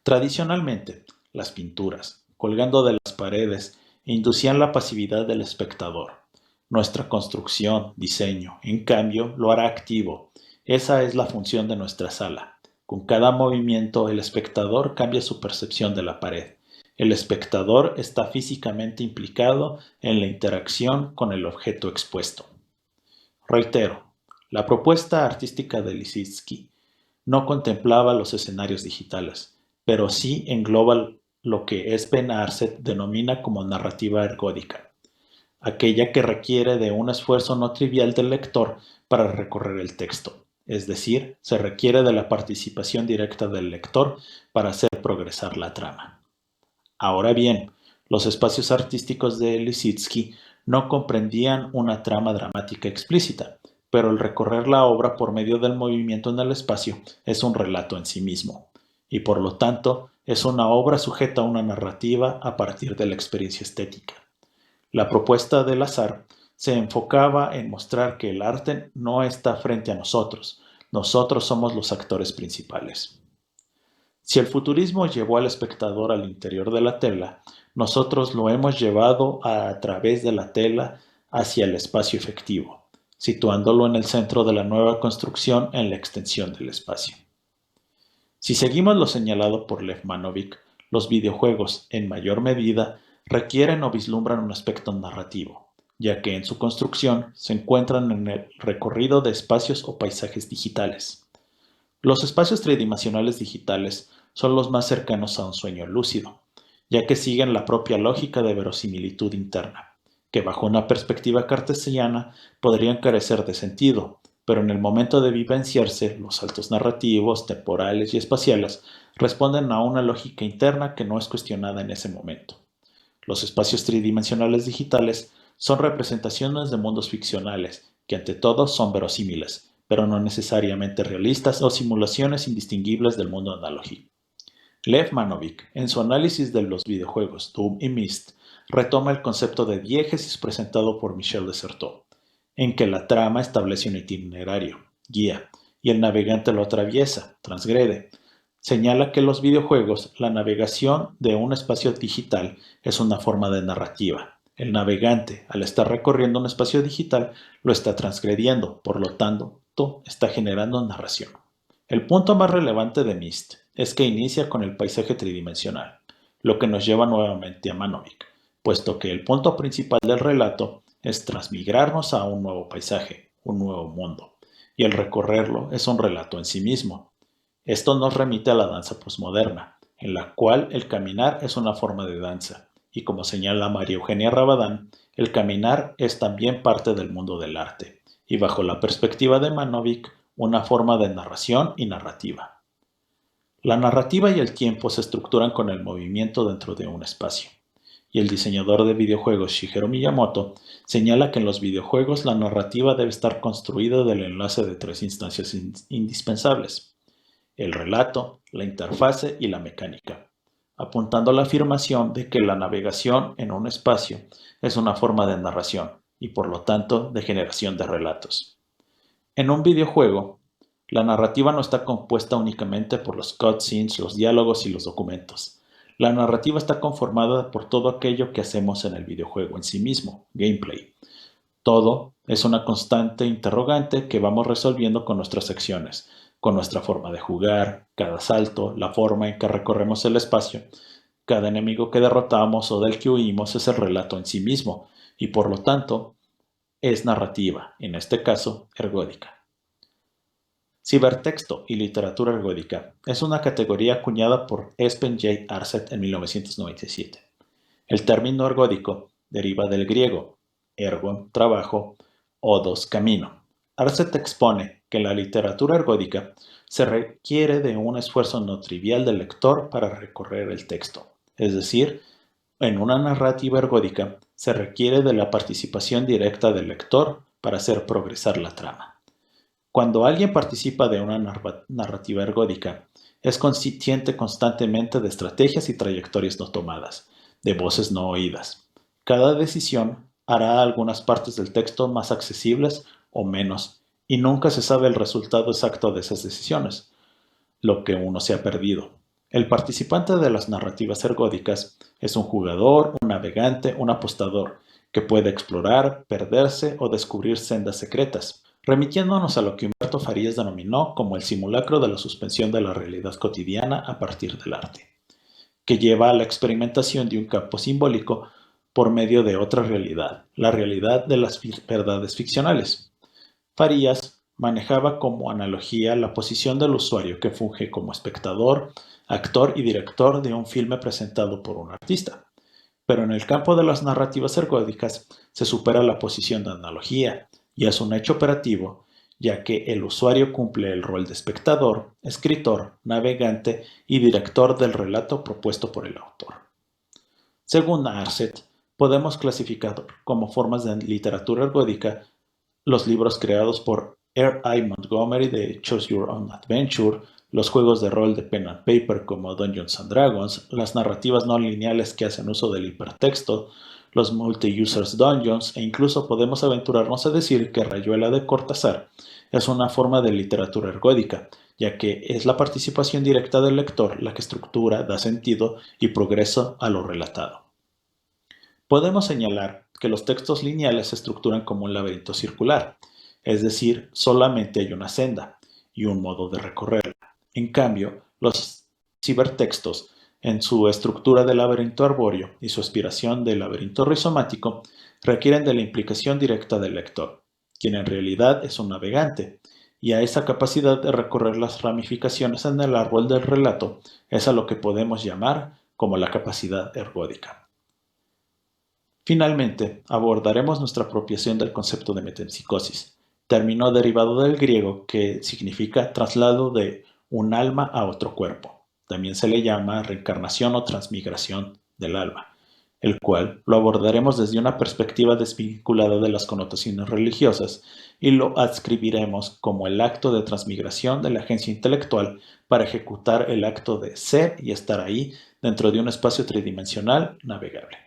Tradicionalmente, las pinturas, colgando de las paredes, inducían la pasividad del espectador. Nuestra construcción, diseño, en cambio, lo hará activo. Esa es la función de nuestra sala. Con cada movimiento, el espectador cambia su percepción de la pared. El espectador está físicamente implicado en la interacción con el objeto expuesto. Reitero, la propuesta artística de Lisitsky no contemplaba los escenarios digitales, pero sí engloba lo que Espen Arset denomina como narrativa ergódica, aquella que requiere de un esfuerzo no trivial del lector para recorrer el texto, es decir, se requiere de la participación directa del lector para hacer progresar la trama. Ahora bien, los espacios artísticos de Lisitsky no comprendían una trama dramática explícita, pero el recorrer la obra por medio del movimiento en el espacio es un relato en sí mismo, y por lo tanto es una obra sujeta a una narrativa a partir de la experiencia estética. La propuesta de Lazar se enfocaba en mostrar que el arte no está frente a nosotros somos los actores principales. Si el futurismo llevó al espectador al interior de la tela, nosotros lo hemos llevado a través de la tela hacia el espacio efectivo, situándolo en el centro de la nueva construcción en la extensión del espacio. Si seguimos lo señalado por Lev Manovic, los videojuegos, en mayor medida, requieren o vislumbran un aspecto narrativo, ya que en su construcción se encuentran en el recorrido de espacios o paisajes digitales. Los espacios tridimensionales digitales son los más cercanos a un sueño lúcido, ya que siguen la propia lógica de verosimilitud interna, que bajo una perspectiva cartesiana podrían carecer de sentido, pero en el momento de vivenciarse, los saltos narrativos, temporales y espaciales responden a una lógica interna que no es cuestionada en ese momento. Los espacios tridimensionales digitales son representaciones de mundos ficcionales, que ante todo son verosímiles, pero no necesariamente realistas o simulaciones indistinguibles del mundo analógico. Lev Manovic, en su análisis de los videojuegos Doom y Myst, retoma el concepto de diégesis presentado por Michel Desserteaux, en que la trama establece un itinerario, guía, y el navegante lo atraviesa, transgrede. Señala que en los videojuegos, la navegación de un espacio digital es una forma de narrativa. El navegante, al estar recorriendo un espacio digital, lo está transgrediendo, por lo tanto, está generando narración. El punto más relevante de Myst es que inicia con el paisaje tridimensional, lo que nos lleva nuevamente a Manovic, puesto que el punto principal del relato es transmigrarnos a un nuevo paisaje, un nuevo mundo, y el recorrerlo es un relato en sí mismo. Esto nos remite a la danza posmoderna, en la cual el caminar es una forma de danza, y como señala María Eugenia Rabadán, el caminar es también parte del mundo del arte, y bajo la perspectiva de Manovic, una forma de narración y narrativa. La narrativa y el tiempo se estructuran con el movimiento dentro de un espacio, y el diseñador de videojuegos Shigeru Miyamoto señala que en los videojuegos la narrativa debe estar construida del enlace de tres instancias indispensables: el relato, la interfase y la mecánica, apuntando a la afirmación de que la navegación en un espacio es una forma de narración y por lo tanto de generación de relatos. En un videojuego, la narrativa no está compuesta únicamente por los cutscenes, los diálogos y los documentos. La narrativa está conformada por todo aquello que hacemos en el videojuego en sí mismo, gameplay. Todo es una constante interrogante que vamos resolviendo con nuestras acciones, con nuestra forma de jugar, cada salto, la forma en que recorremos el espacio. Cada enemigo que derrotamos o del que huimos es el relato en sí mismo, y por lo tanto, es narrativa, en este caso, ergódica. Cibertexto y literatura ergódica es una categoría acuñada por Espen J. Arset en 1997. El término ergódico deriva del griego ergon, trabajo, odos, camino. Arset expone que la literatura ergódica se requiere de un esfuerzo no trivial del lector para recorrer el texto. Es decir, en una narrativa ergódica se requiere de la participación directa del lector para hacer progresar la trama. Cuando alguien participa de una narrativa ergódica, es consciente constantemente de estrategias y trayectorias no tomadas, de voces no oídas. Cada decisión hará algunas partes del texto más accesibles o menos, y nunca se sabe el resultado exacto de esas decisiones, lo que uno se ha perdido. El participante de las narrativas ergódicas es un jugador, un navegante, un apostador, que puede explorar, perderse o descubrir sendas secretas, remitiéndonos a lo que Humberto Farías denominó como el simulacro de la suspensión de la realidad cotidiana a partir del arte, que lleva a la experimentación de un campo simbólico por medio de otra realidad, la realidad de las verdades ficcionales. Farías manejaba como analogía la posición del usuario que funge como espectador, actor y director de un filme presentado por un artista. Pero en el campo de las narrativas ergódicas se supera la posición de analogía, y es un hecho operativo, ya que el usuario cumple el rol de espectador, escritor, navegante y director del relato propuesto por el autor. Según Arset, podemos clasificar como formas de literatura ergódica los libros creados por R.I. Montgomery de Choose Your Own Adventure, los juegos de rol de pen and paper como Dungeons and Dragons, las narrativas no lineales que hacen uso del hipertexto, los multi-users dungeons, e incluso podemos aventurarnos a decir que Rayuela de Cortázar es una forma de literatura ergódica, ya que es la participación directa del lector la que estructura, da sentido y progreso a lo relatado. Podemos señalar que los textos lineales se estructuran como un laberinto circular, es decir, solamente hay una senda y un modo de recorrerla. En cambio, los cibertextos, en su estructura de laberinto arbóreo y su aspiración de laberinto rizomático, requieren de la implicación directa del lector, quien en realidad es un navegante, y a esa capacidad de recorrer las ramificaciones en el árbol del relato es a lo que podemos llamar como la capacidad ergódica. Finalmente, abordaremos nuestra apropiación del concepto de metempsicosis, término derivado del griego que significa traslado de un alma a otro cuerpo. También se le llama reencarnación o transmigración del alma, el cual lo abordaremos desde una perspectiva desvinculada de las connotaciones religiosas y lo adscribiremos como el acto de transmigración de la agencia intelectual para ejecutar el acto de ser y estar ahí dentro de un espacio tridimensional navegable.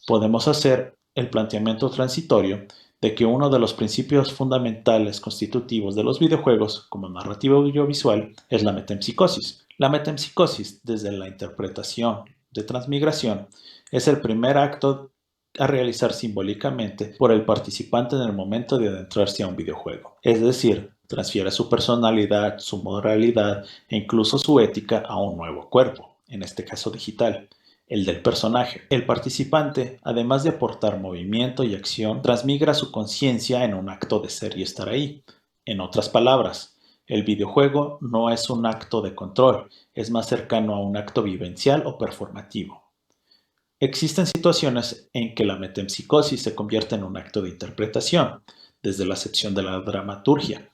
Podemos hacer el planteamiento transitorio de que uno de los principios fundamentales constitutivos de los videojuegos como narrativa audiovisual es la metempsicosis. La metempsicosis, desde la interpretación de transmigración, es el primer acto a realizar simbólicamente por el participante en el momento de adentrarse a un videojuego. Es decir, transfiere su personalidad, su moralidad e incluso su ética a un nuevo cuerpo, en este caso digital, el del personaje. El participante, además de aportar movimiento y acción, transmigra su conciencia en un acto de ser y estar ahí. En otras palabras, el videojuego no es un acto de control, es más cercano a un acto vivencial o performativo. Existen situaciones en que la metempsicosis se convierte en un acto de interpretación, desde la acepción de la dramaturgia,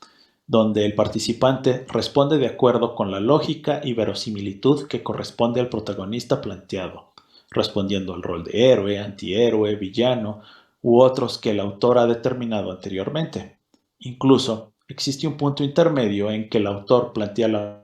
donde el participante responde de acuerdo con la lógica y verosimilitud que corresponde al protagonista planteado, respondiendo al rol de héroe, antihéroe, villano u otros que el autor ha determinado anteriormente. Incluso existe un punto intermedio en que el autor plantea la